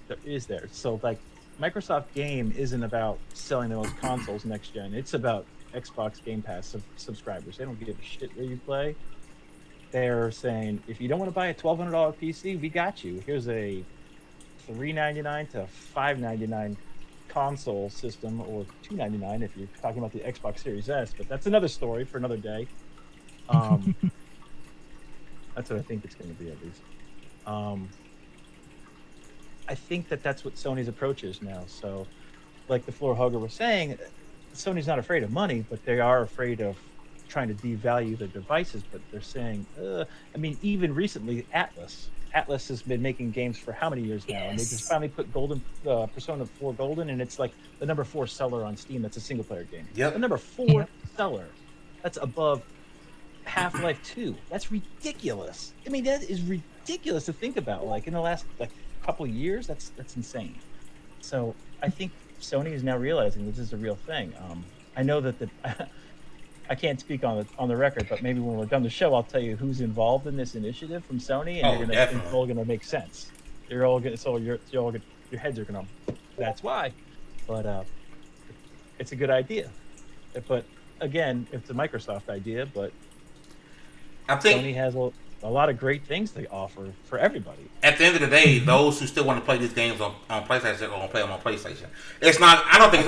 There is there. So like Microsoft Game isn't about selling the most consoles next gen. It's about Xbox Game Pass subscribers. They don't give a shit where you play. They're saying, if you don't want to buy a $1,200 PC, we got you. Here's a $399 to $599 console system, or $299 if you're talking about the Xbox Series S. But that's another story for another day. That's what I think it's going to be, at least. I think that's what Sony's approach is now. So, like the floor hugger was saying, Sony's not afraid of money, but they are afraid of trying to devalue their devices. But they're saying, I mean, even recently, Atlas has been making games for how many years now? Yes. And they just finally put Persona 4 Golden, and it's like the number 4 seller on Steam. That's a single player game. Yep. The number 4 seller. That's above Half-Life 2. That's ridiculous. I mean, that is ridiculous to think about. Like in the last couple of years, that's insane. So I think Sony is now realizing this is a real thing. I know that I can't speak on the record, but maybe when we're done the show, I'll tell you who's involved in this initiative from Sony, and it's all gonna make sense. You're all gonna, so your heads are gonna. That's why. But it's a good idea. But again, it's a Microsoft idea, but I think Sony has a lot of great things to offer for everybody. At the end of the day, those who still want to play these games on PlayStation are going to play them on PlayStation. It's not. I don't think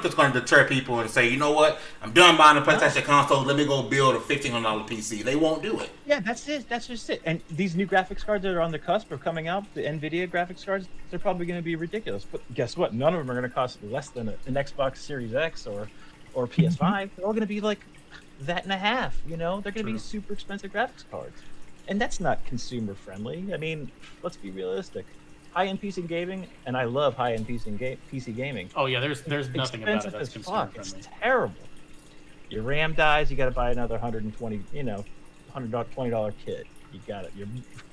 it's going to deter people and say, you know what, I'm done buying a PlayStation console. Let me go build a $1,500 PC. They won't do it. Yeah, that's it. That's just it. And these new graphics cards that are on the cusp of coming out, the NVIDIA graphics cards, they're probably going to be ridiculous. But guess what? None of them are going to cost less than an Xbox Series X or PS5. They're all going to be like that and a half. You know, they're going to be super expensive graphics cards. And that's not consumer friendly. I mean, let's be realistic. High-end PC gaming, and I love high-end PC gaming. Oh yeah, there's nothing about it that's consumer friendly. It's terrible. Your RAM dies, you got to buy another $120 kit. You got it.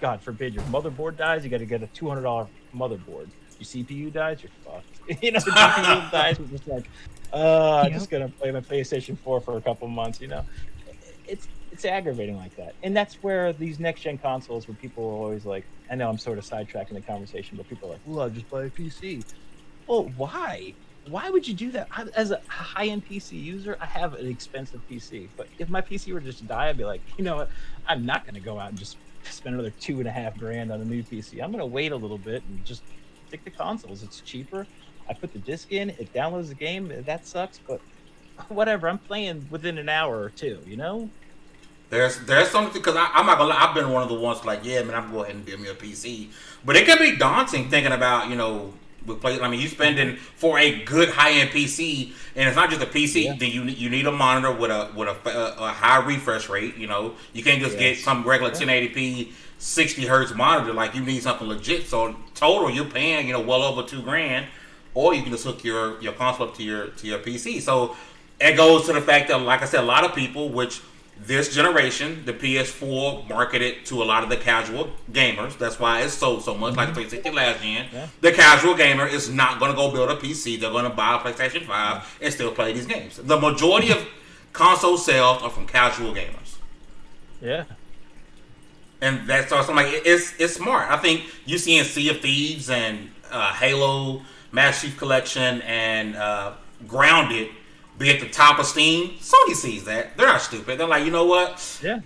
God forbid your motherboard dies, you got to get a $200 motherboard. Your CPU dies, you're fucked. You know, the GPU dies, we're just like, I'm just gonna play my PlayStation 4 for a couple months. You know, it's aggravating like that. And that's where these next-gen consoles, where people are always like, I know I'm sort of sidetracking the conversation, but people are like, well, I'll just buy a PC. Well, why? Why would you do that? As a high-end PC user, I have an expensive PC. But if my PC were to just die, I'd be like, you know what? I'm not going to go out and just spend another $2,500 on a new PC. I'm going to wait a little bit and just stick to consoles. It's cheaper. I put the disc in, it downloads the game. That sucks, but whatever. I'm playing within an hour or two, you know? There's something, because I'm not gonna lie, I've been one of the ones like, yeah, man, I'm going ahead and give me a PC. But it can be daunting thinking about, you know, you spending for a good high-end PC, and it's not just a PC. Yeah. Then you need a monitor with a high refresh rate. You know, you can't just get some regular 1080p 60 hertz monitor. Like, you need something legit. So total, you're paying, you know, well over $2,000, or you can just hook your console up to your PC. So it goes to the fact that, like I said, a lot of people, which this generation, the PS4 marketed to a lot of the casual gamers. That's why it's sold so much, like the PlayStation last gen. Yeah. The casual gamer is not going to go build a PC. They're going to buy a PlayStation 5 and still play these games. The majority of console sales are from casual gamers. Yeah. And that's also like, it's smart. I think you see in Sea of Thieves and Halo, Master Chief Collection, and Grounded be at the top of Steam. Sony sees that. They're not stupid. They're like, you know what? Yeah.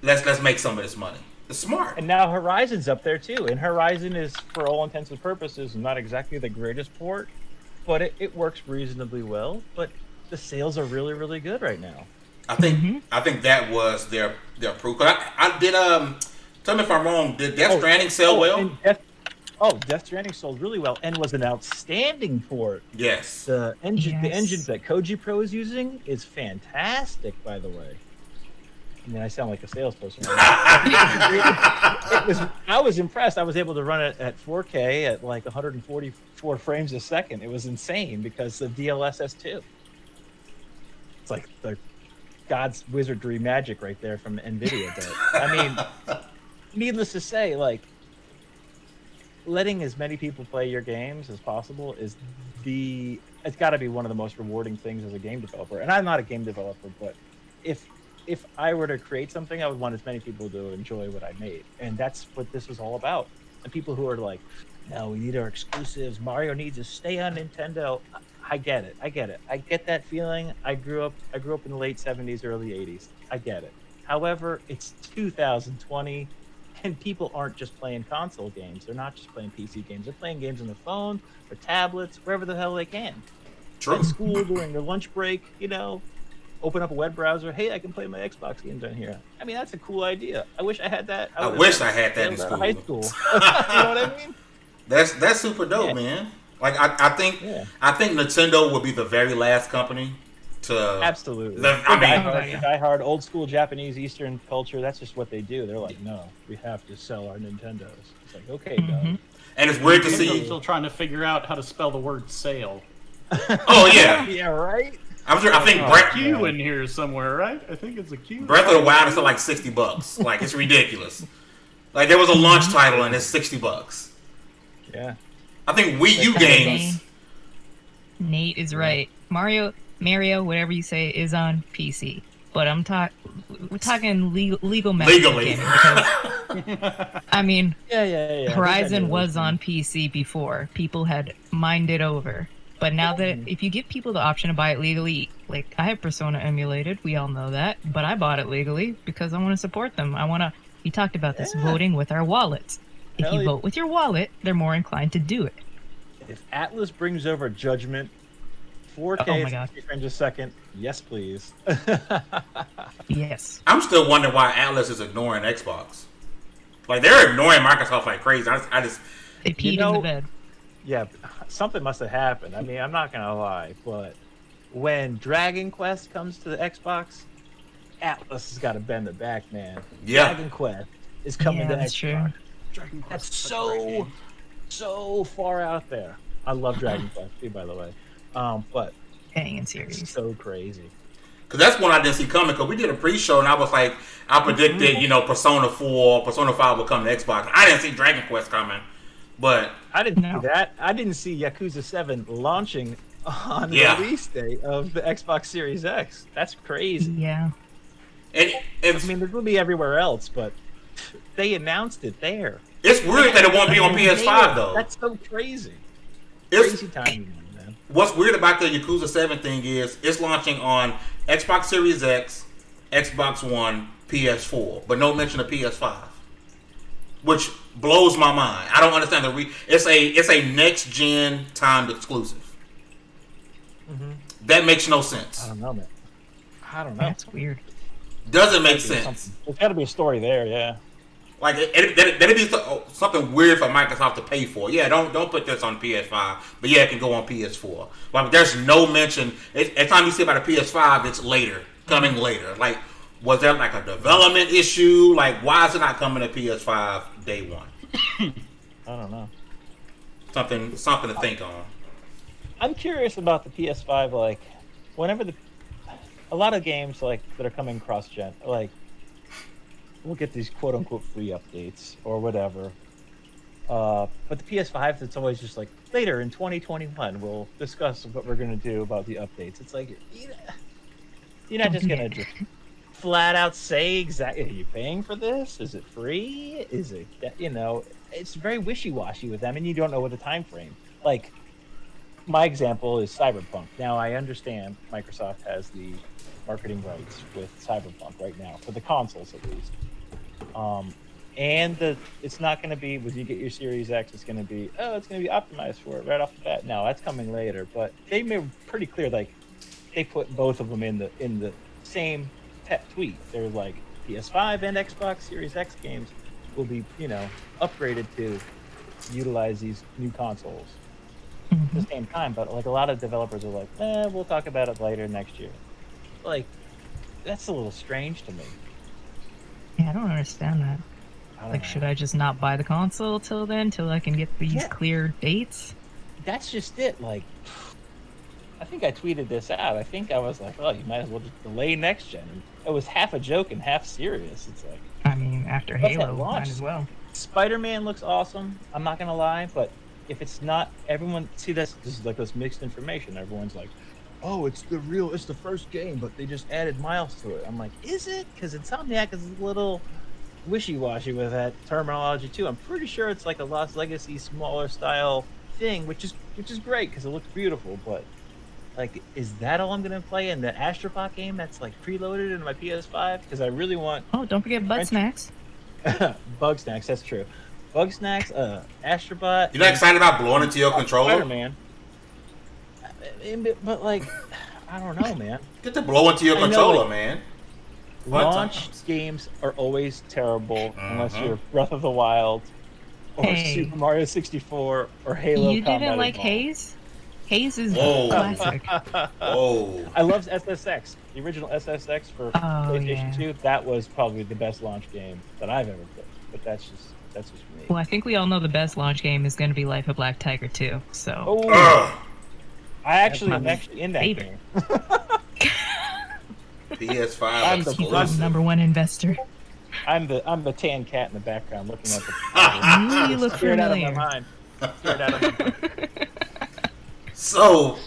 Let's make some of this money. It's smart. And now Horizon's up there too. And Horizon is, for all intents and purposes, not exactly the greatest port, but it works reasonably well. But the sales are really, really good right now. I think that was their proof. I did tell me if I'm wrong. Did Death Stranding sell well? Death Stranding sold really well and was an outstanding port. Yes. The engine that Koji Pro is using is fantastic, by the way. I mean, I sound like a salesperson. I was impressed. I was able to run it at 4K at like 144 frames a second. It was insane because of DLSS 2. It's like the God's wizardry magic right there from NVIDIA. But I mean, needless to say, like, letting as many people play your games as possible it's got to be one of the most rewarding things as a game developer. And I'm not a game developer, but if I were to create something, I would want as many people to enjoy what I made. And that's what this is all about. and people who are like, no, we need our exclusives. Mario needs to stay on Nintendo. I get it. I get that feeling. I grew up in the late 70s, early 80s. I get it. However, it's 2020, and people aren't just playing console games. They're not just playing PC games. They're playing games on their phone or tablets, wherever the hell they can. True. At school during their lunch break, open up a web browser. Hey, I can play my Xbox games on here. I mean, that's a cool idea. I wish I had that. I wish I had that in school. High school. You know what I mean? That's super dope, man. Like I think Nintendo would be the very last company to absolutely. Die-hard old school Japanese Eastern culture. That's just what they do. They're like, no, we have to sell our Nintendos. It's like, okay, Doug. And it's weird to see. Still trying to figure out how to spell the word sale. Oh yeah, yeah, right. I'm sure. I think Q in here somewhere, right? I think it's a Q. Breath of the Wild is like $60. Like it's ridiculous. Like there was a launch title and it's $60. Yeah. I think Wii U games. Nate is right. Mario, whatever you say, is on PC. But we're talking legal matters. Legally. I mean, yeah. Horizon was on PC before. People had mined it over. But now that if you give people the option to buy it legally, like I have Persona emulated, we all know that, but I bought it legally because I want to support them. We talked about this, voting with our wallets. If you vote with your wallet, they're more inclined to do it. If Atlas brings over Judgment, 4K 60 frames a second, yes, please. Yes. I'm still wondering why Atlas is ignoring Xbox. Like they're ignoring Microsoft like crazy. They peed in the bed. Yeah, something must have happened. I mean, I'm not gonna lie, but when Dragon Quest comes to the Xbox, Atlas has got to bend the back, man. Yeah. Dragon Quest is coming to Xbox. True. Dragon Quest That's so far out there. I love Dragon Quest too, by the way. But dang, in series, so crazy. Because that's one I didn't see coming. Because we did a pre-show and I was like, I predicted, Persona 4, Persona 5 will come to Xbox. I didn't see Dragon Quest coming, but I didn't see that. I didn't see Yakuza 7 launching on the release date of the Xbox Series X. That's crazy. Yeah. And I mean, there's going to be everywhere else, but they announced it there. It's weird that it won't be on PS5 though. That's so crazy. Crazy timing, man. What's weird about the Yakuza 7 thing is it's launching on Xbox Series X, Xbox One, PS4, but no mention of PS5, which blows my mind. I don't understand it's a next gen timed exclusive. Mm-hmm. That makes no sense. I don't know, man. I don't know. That's weird. Doesn't make sense. There's got to be a story there, yeah. Like that'd be something weird for Microsoft to pay for. Yeah, don't put this on PS5, but yeah, it can go on PS4. Like there's no mention. Every time you see about a PS5, it's coming later. Like was there like a development issue? Like why is it not coming to PS5 day one? I don't know. Something to think on. I'm curious about the PS5. Like whenever a lot of games like that are coming cross-gen, like we'll get these quote-unquote free updates or whatever. But the PS5, it's always just like, later in 2021, we'll discuss what we're going to do about the updates. It's like, you're not just going to just flat out say exactly, are you paying for this? Is it free? Is it, it's very wishy-washy with them, and you don't know what the time frame. Like, my example is Cyberpunk. Now, I understand Microsoft has the marketing rights with Cyberpunk right now, for the consoles at least. And it's not going to be when you get your Series X. It's going to be optimized for it right off the bat. No, that's coming later. But they made pretty clear, like they put both of them in the same tweet. They're like PS5 and Xbox Series X games will be upgraded to utilize these new consoles at the same time. But like a lot of developers are like, we'll talk about it later next year. Like that's a little strange to me. Yeah, I don't understand that. Should I just not buy the console till I can get these clear dates? That's just it. Like, I think I tweeted this out. I think I was like, "Oh, you might as well just delay next gen." And it was half a joke and half serious. It's like, I mean, after Halo, might as well. Spider-Man looks awesome. I'm not gonna lie, but if it's not, everyone this is like this mixed information. Everyone's like, oh, it's the first game, but they just added miles to it. I'm like, is it? Because Insomniac is a little wishy-washy with that terminology too. I'm pretty sure it's like a Lost Legacy smaller style thing, which is great because it looks beautiful. But like, is that all I'm gonna play in the Astrobot game that's like preloaded into my PS5? Because I really want. Oh, don't forget Bug Snacks. Bug Snacks, that's true. Bug Snacks, Astrobot. You're not excited about blowing into your controller? Spider-Man. But like, I don't know, man. Get to blow into your controller, man. Launch games are always terrible unless you're Breath of the Wild or Super Mario 64 or Halo. You Combat didn't like Evolved. Haze? Haze is classic. Oh, I loved SSX, the original SSX for PlayStation 2. That was probably the best launch game that I've ever played. But that's just for me. Well, I think we all know the best launch game is going to be Life of Black Tiger 2. So. I actually am in that game. PS5. I'm the #1 investor. I'm the tan cat in the background looking at the. You look familiar. Out of my mind. Scared out of my mind. So,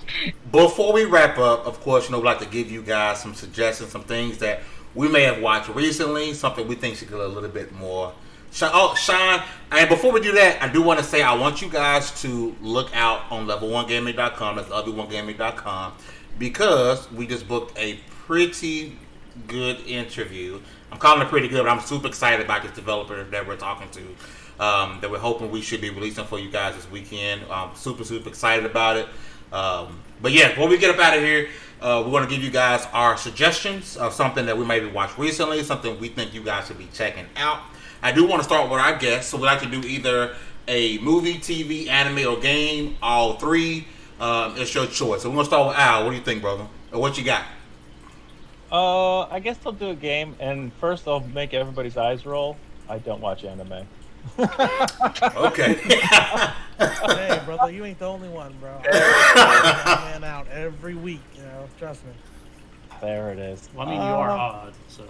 before we wrap up, of course, we'd like to give you guys some suggestions, some things that we may have watched recently, something we think should get a little bit more. Sean, and before we do that, I do want to say I want you guys to look out on level1gaming.com, that's level1gaming.com, because we just booked a pretty good interview. I'm calling it pretty good, but I'm super excited about this developer that we're talking to, that we're hoping we should be releasing for you guys this weekend. I'm super excited about it. But yeah, before we get up out of here, we're going to give you guys our suggestions of something that we maybe watched recently, something we think you guys should be checking out. I do want to start with our guests, so we like to do either a movie, TV, anime, or game, all three. It's your choice. So we're going to start with Al. What do you think, brother? Or what you got? I guess I'll do a game, and first I'll make everybody's eyes roll. I don't watch anime. Okay. Hey, brother, you ain't the only one, bro. I man out every week, trust me. There it is. Well, I mean, you are odd, so.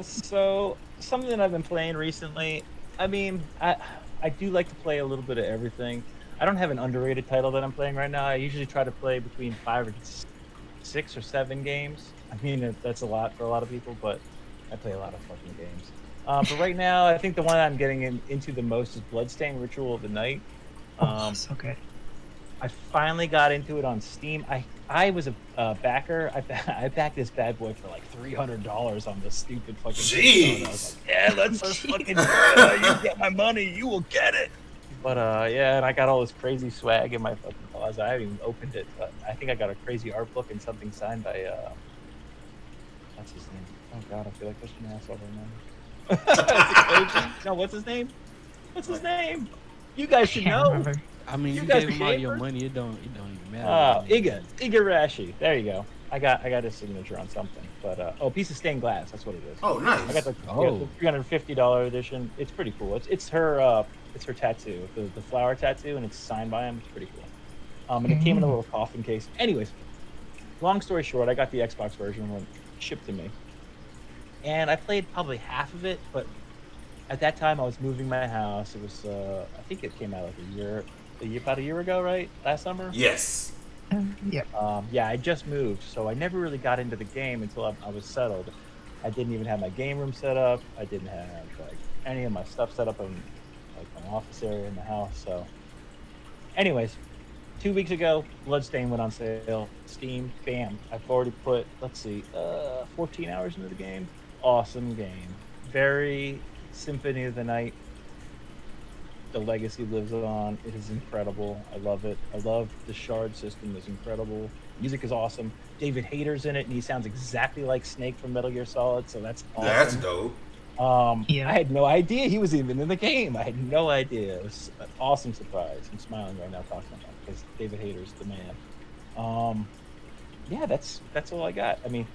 So something that I've been playing recently. I mean, I do like to play a little bit of everything. I don't have an underrated title that I'm playing right now. I usually try to play between 5 or 6 or 7 games. I mean, that's a lot for a lot of people, but I play a lot of fucking games. But right now, I think the one I'm getting into the most is Bloodstained Ritual of the Night. So good. I finally got into it on Steam. I was a backer. I backed this bad boy for like $300 on this stupid fucking. Jeez. I was like, yeah, let's fucking do it. You get my money, you will get it. But yeah, and I got all this crazy swag in my fucking closet. I haven't even opened it, but I think I got a crazy art book and something signed by what's his name? Oh god, I feel like such an asshole right now. No, what's his name? What's his name? You guys should know. Remember. I mean, you guys gave him all your gamers? money. It don't even matter. Igarashi. There you go. I got his signature on something. But piece of stained glass. That's what it is. Oh, nice. I got the $350 edition. It's pretty cool. It's her tattoo, the flower tattoo, and it's signed by him. It's pretty cool. And it came in a little coffin case. Anyways, long story short, I got the Xbox version when it shipped to me, and I played probably half of it. But at that time, I was moving my house. It was I think it came out like about a year ago, right? Last summer. Yes. Yep. Yeah, I just moved, so I never really got into the game until I was settled. I didn't even have my game room set up. I didn't have like any of my stuff set up in like my office area in the house. So, anyways, 2 weeks ago, Bloodstained went on sale. Steam, bam! I've already put 14 hours into the game. Awesome game. Very Symphony of the Night. The legacy lives on. It is incredible. I love it. I love the shard system. Is incredible. Music is awesome. David Hayter's in it, and he sounds exactly like Snake from Metal Gear Solid. So that's awesome. That's dope. Yeah. I had no idea he was even in the game. I had no idea. It was an awesome surprise. I'm smiling right now talking about it because David Hayter's the man. Yeah, that's all I got. I mean,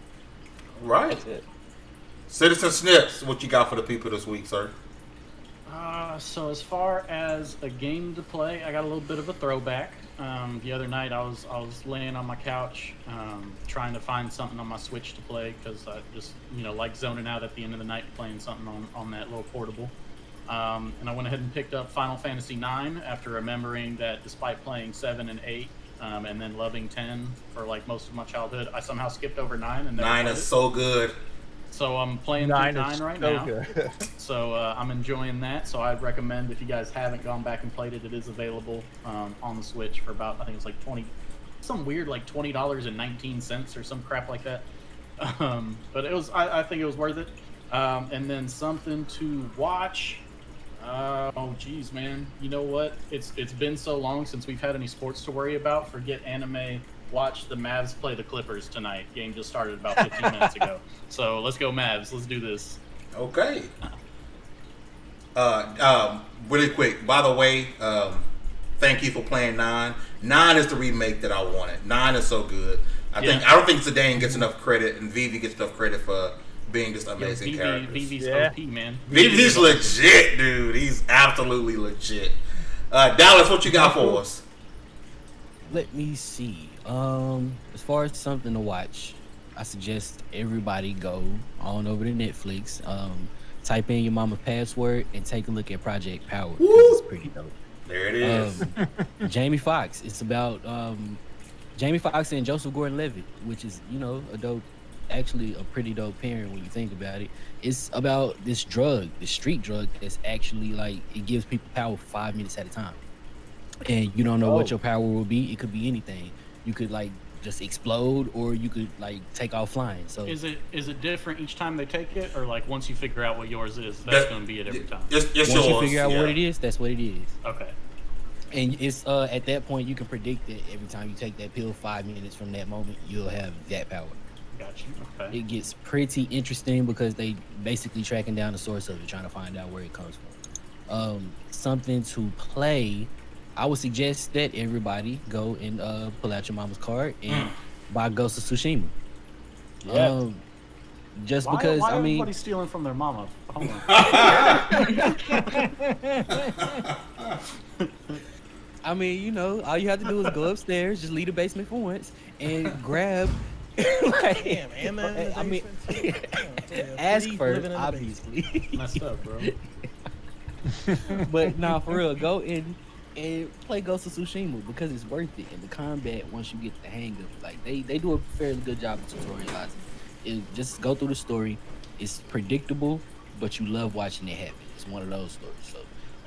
Right. that's it. Citizen Snips, what you got for the people this week, sir? So as far as a game to play, I got a little bit of a throwback. The other night I was laying on my couch trying to find something on my Switch to play because I just like zoning out at the end of the night playing something on that little portable. And I went ahead and picked up Final Fantasy IX after remembering that despite playing 7 and 8 and then loving 10 for like most of my childhood, I somehow skipped over 9 and never 9 played is it. so good. So I'm playing through 9 right now. Good. So I'm enjoying that. So I'd recommend, if you guys haven't gone back and played it, it is available on the Switch for about, I think it's like some weird like $20.19 or some crap like that. But it was, I think it was worth it. And then something to watch. Oh geez, man. You know what? It's been so long since we've had any sports to worry about. Forget anime. Watch the Mavs play the Clippers tonight. Game just started about 15 minutes ago. So let's go Mavs. Let's do this. Okay. Really quick. By the way, thank you for playing 9. 9 is the remake that I wanted. 9 is so good. I don't think Zidane gets enough credit, and Vivi gets enough credit for being just amazing characters. Vivi's OP, man. Vivi's legit, dude. He's absolutely legit. Dallas, what you got for us? Let me see. As far as something to watch, I suggest everybody go on over to Netflix. Type in your mama password and take a look at Project Power. It's pretty dope. There it is. Jamie Foxx. It's about Jamie Foxx and Joseph Gordon-Levitt, which is, actually a pretty dope pairing when you think about it. It's about this street drug that's actually it gives people power for 5 minutes at a time. And you don't know what your power will be. It could be anything. You could just explode, or you could take off flying. So is it different each time they take it, or once you figure out what yours is, that's going to be it every time? Once you figure out what it is, that's what it is. Okay. And it's at that point you can predict that every time you take that pill, 5 minutes from that moment, you'll have that power. Gotcha. Okay. It gets pretty interesting because they basically tracking down the source of it, trying to find out where it comes from. Something to play. I would suggest that everybody go and pull out your mama's card and buy Ghost of Tsushima. Yeah. Just why because everybody's stealing from their mama? Hold on. All you have to do is go upstairs, just leave the basement for once, and grab. Ask first, obviously. Messed up, bro. But nah, for real, go in and play Ghost of Tsushima because it's worth it. And the combat, once you get the hang of it, they do a fairly good job of tutorializing. Just go through the story. It's predictable, but you love watching it happen. It's one of those stories.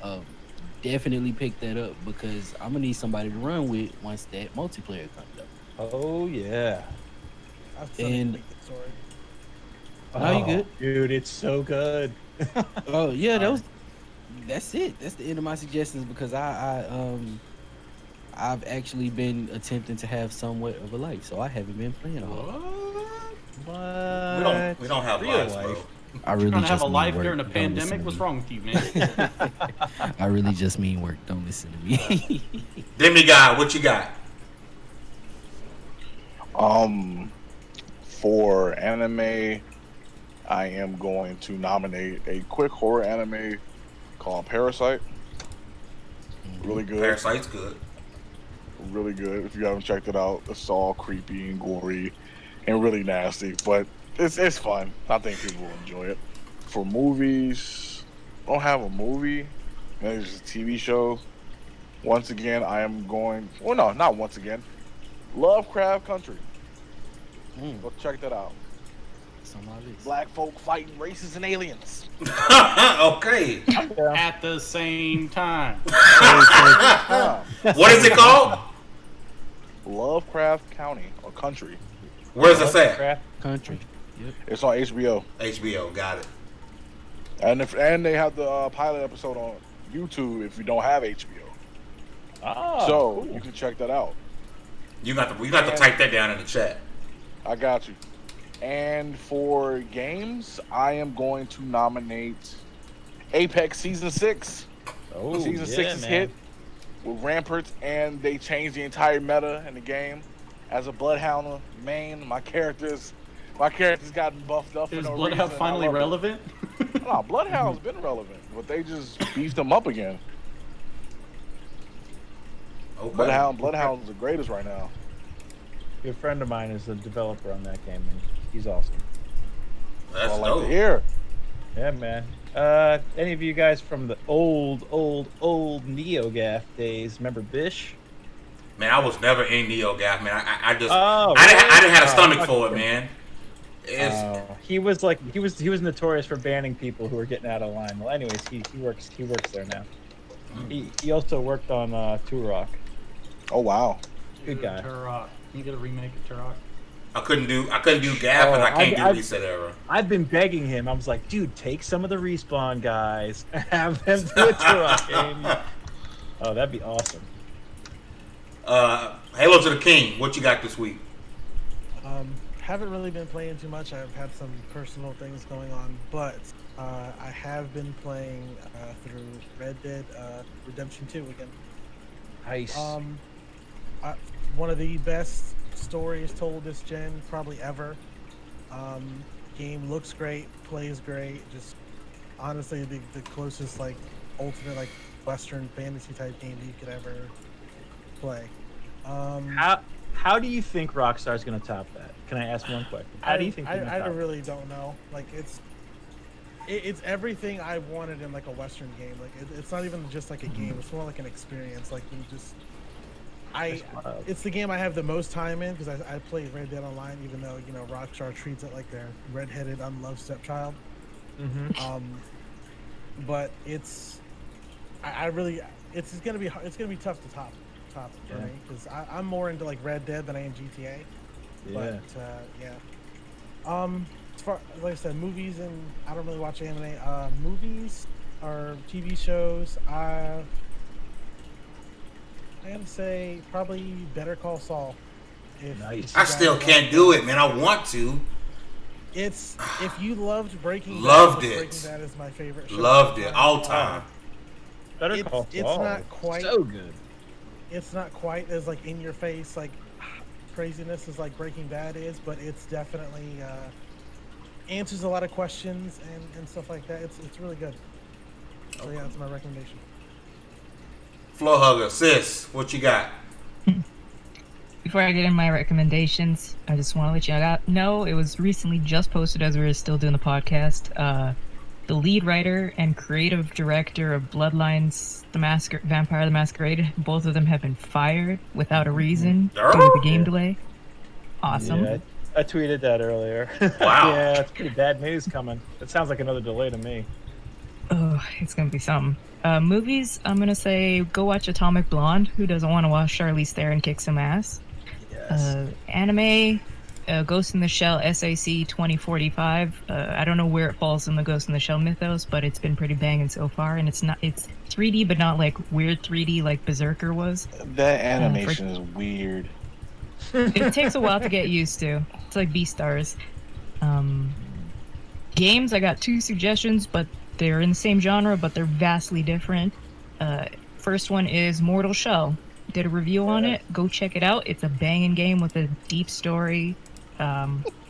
So definitely pick that up because I'm gonna need somebody to run with once that multiplayer comes up. Oh yeah. And you good, dude? It's so good. Oh yeah, that's it. That's the end of my suggestions because I've actually been attempting to have somewhat of a life, so I haven't been playing a whole lot. We don't have lives, bro. I really trying to just have a life work. during a pandemic. What's wrong with you, man? I really just mean work. Don't listen to me. Demi God, what you got? For anime, I am going to nominate a quick horror anime called Parasite. Really good. Parasite's good. Really good. If you haven't checked it out, it's all creepy and gory and really nasty, but it's fun. I think people will enjoy it. For movies, I don't have a movie. Maybe it's just a TV show. Once again, I am going. Well, no, not once again. Lovecraft Country. Go check that out. Black folk fighting races and aliens. Okay. At the same time. What is it called? Lovecraft County or Country. Where's it at? Country. Yep. It's on HBO. HBO, got it. And they have the pilot episode on YouTube if you don't have HBO. Oh, so cool. you can check that out. You got to type that down in the chat. I got you. And for games, I am going to nominate Apex Season 6. Oh, Season 6 is hit with Ramparts, and they changed the entire meta in the game. As a Bloodhound main, my character's gotten buffed up. Is Bloodhound finally relevant? No, Bloodhound's been relevant, but they just beefed him up again. Okay. Bloodhound's the greatest right now. A good friend of mine is the developer on that game, and he's awesome. That's I like dope. to hear. Yeah, man. Any of you guys from the old NeoGAF days remember Bish? Man, I was never in NeoGAF, man. I just Oh, I didn't have a really? stomach for it, man. He was notorious for banning people who were getting out of line. Well, anyways, he works there now. He also worked on Turok. Oh wow, good guy. Turok. Can you get a remake of Turok? I couldn't do Gap, and I can't do Reset Era. I've been begging him. I was like, dude, take some of the Respawn guys and have them do a Turok game. Oh, that'd be awesome. Halo to the King. What you got this week? Haven't really been playing too much. I've had some personal things going on, but I have been playing through Red Dead Redemption 2 again. Nice. One of the best stories told this gen probably ever. Game looks great, plays great. Just honestly, the closest like ultimate like Western fantasy type game you could ever play. How do you think Rockstar's going to top that? Can I ask one question? How do you think? I really don't know. Like it's everything I wanted in like a Western game. Like it's not even just like a game. It's more like an experience. Like you just. It's the game I have the most time in because I played Red Dead Online, even though Rockstar treats it like their redheaded, unloved stepchild. Mm-hmm. But it's gonna be tough to top for me because I'm more into like Red Dead than I am GTA. Yeah. But as far like I said, movies and I don't really watch anime. Movies or TV shows. I gotta say probably Better Call Saul. Nice. I still can't do it, man. I want to. If you loved Breaking Bad, Breaking Bad is my favorite show. Loved it all time. Better Call Saul. It's not quite so good. It's not quite as like in your face like craziness as like Breaking Bad is, but it's definitely answers a lot of questions and stuff like that. It's really good. So yeah, that's my recommendation. Floor Hugger, sis, what you got? Before I get in my recommendations, I just want to let you know it was recently just posted as we were still doing the podcast. The lead writer and creative director of Bloodlines, Vampire the Masquerade, both of them have been fired without a reason due to the game delay. Awesome. Yeah, I tweeted that earlier. Wow. Yeah, it's pretty bad news coming. It sounds like another delay to me. Oh, it's gonna be something. Movies, I'm gonna say go watch Atomic Blonde. Who doesn't want to watch Charlize Theron kick some ass? Yes. Anime, Ghost in the Shell SAC 2045. I don't know where it falls in the Ghost in the Shell mythos, but it's been pretty banging so far. And it's 3D, but not like weird 3D like Berserker was. That animation is weird. It takes a while to get used to. It's like Beastars. Games, I got 2 suggestions, but they're in the same genre, but they're vastly different. First one is Mortal Shell. Did a review on it. Go check it out. It's a banging game with a deep story.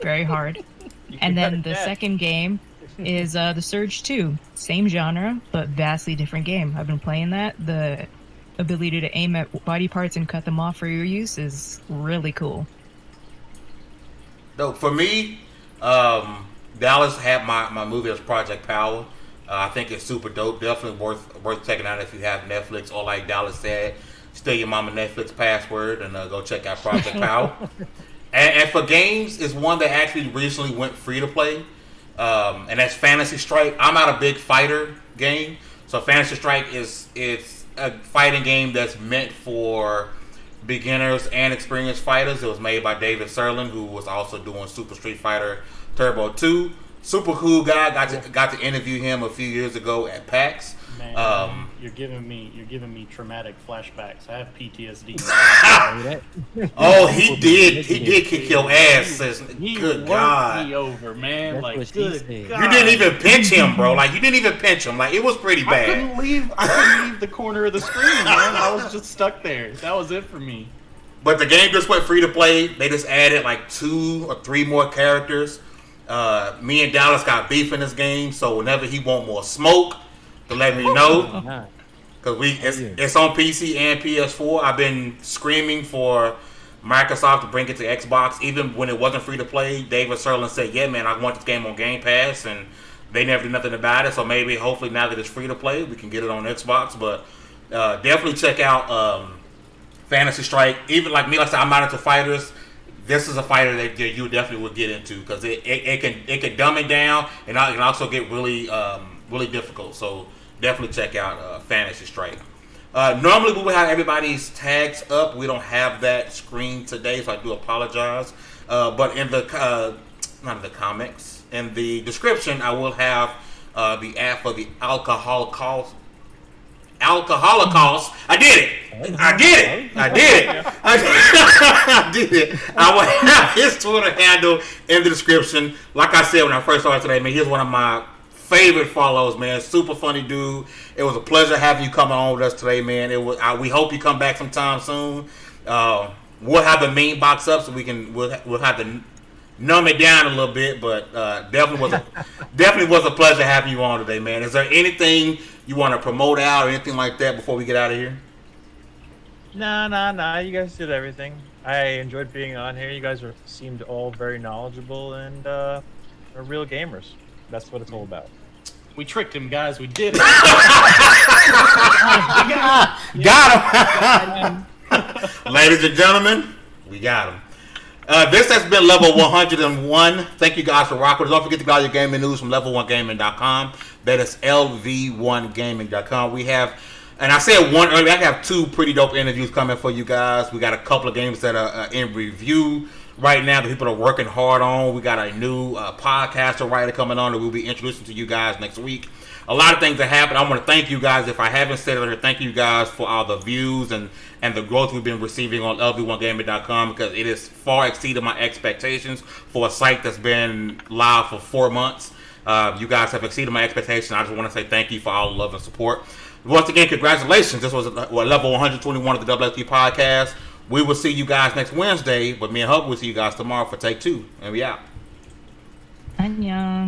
Very hard. And then the second game is The Surge 2. Same genre, but vastly different game. I've been playing that. The ability to aim at body parts and cut them off for your use is really cool. No, for me, Dallas had my movie as Project Power. I think it's super dope. Definitely worth checking out if you have Netflix, or like Dallas said, steal your mama Netflix password and go check out Project Power. And for games, it's one that actually recently went free to play, and that's Fantasy Strike. I'm not a big fighter game, so Fantasy Strike it's a fighting game that's meant for beginners and experienced fighters. It was made by David Serlin, who was also doing Super Street Fighter Turbo 2. Super cool guy. Got to interview him a few years ago at PAX. Man, you're giving me traumatic flashbacks. I have PTSD. Oh, he did kick your ass. Good God. Me over, man. That's good God. You didn't even pinch him, bro. Like you didn't even pinch him. Like it was pretty I bad. couldn't leave the corner of the screen, man. I was just stuck there. That was it for me. But the game just went free to play. They just added like 2 or 3 more characters. Me and Dallas got beef in this game, so whenever he want more smoke, to let me know. Because it's on PC and PS4. I've been screaming for Microsoft to bring it to Xbox. Even when it wasn't free to play, David Serlin said, yeah, man, I want this game on Game Pass, and they never did nothing about it. So maybe, hopefully, now that it's free to play, we can get it on Xbox. But definitely check out Fantasy Strike. Even like me, like I said, I'm not into fighters. this is a fighter that you definitely would get into because it can dumb it down and it can also get really really difficult. So definitely check out Fantasy Strike. Normally we would have everybody's tags up. We don't have that screen today, so I do apologize. But in the not in the comics, in the description, I will have the ad for the Alcoholocaust. I did it. I did it. I will have his Twitter handle in the description. Like I said when I first started today, man, he's one of my favorite follows, man. Super funny dude. It was a pleasure having you coming on with us today, man. We hope you come back sometime soon. We'll have the meme box up so we'll have to numb it down a little bit, but definitely was a pleasure having you on today, man. Is there anything you want to promote out or anything like that before we get out of here? Nah. You guys did everything. I enjoyed being on here. You guys seemed all very knowledgeable and are real gamers. That's what it's all about. We tricked him, guys. We did it. Got him. Ladies and gentlemen, we got him. This has been Level 101. Thank you guys for rocking. Don't forget to get all your gaming news from level1gaming.com. That is lv1gaming.com. We have, and I said one earlier, I have 2 pretty dope interviews coming for you guys. We got a couple of games that are in review right now that people are working hard on. We got a new podcaster writer coming on that we'll be introducing to you guys next week. A lot of things that happen. I want to thank you guys. If I haven't said it already, thank you guys for all the views and the growth we've been receiving on lv1gaming.com because it has far exceeded my expectations for a site that's been live for 4 months. You guys have exceeded my expectations. I just want to say thank you for all the love and support. Once again, congratulations. This was level 121 of the WSP podcast. We will see you guys next Wednesday, but me and Hub will see you guys tomorrow for take 2. And we out. Annyeong.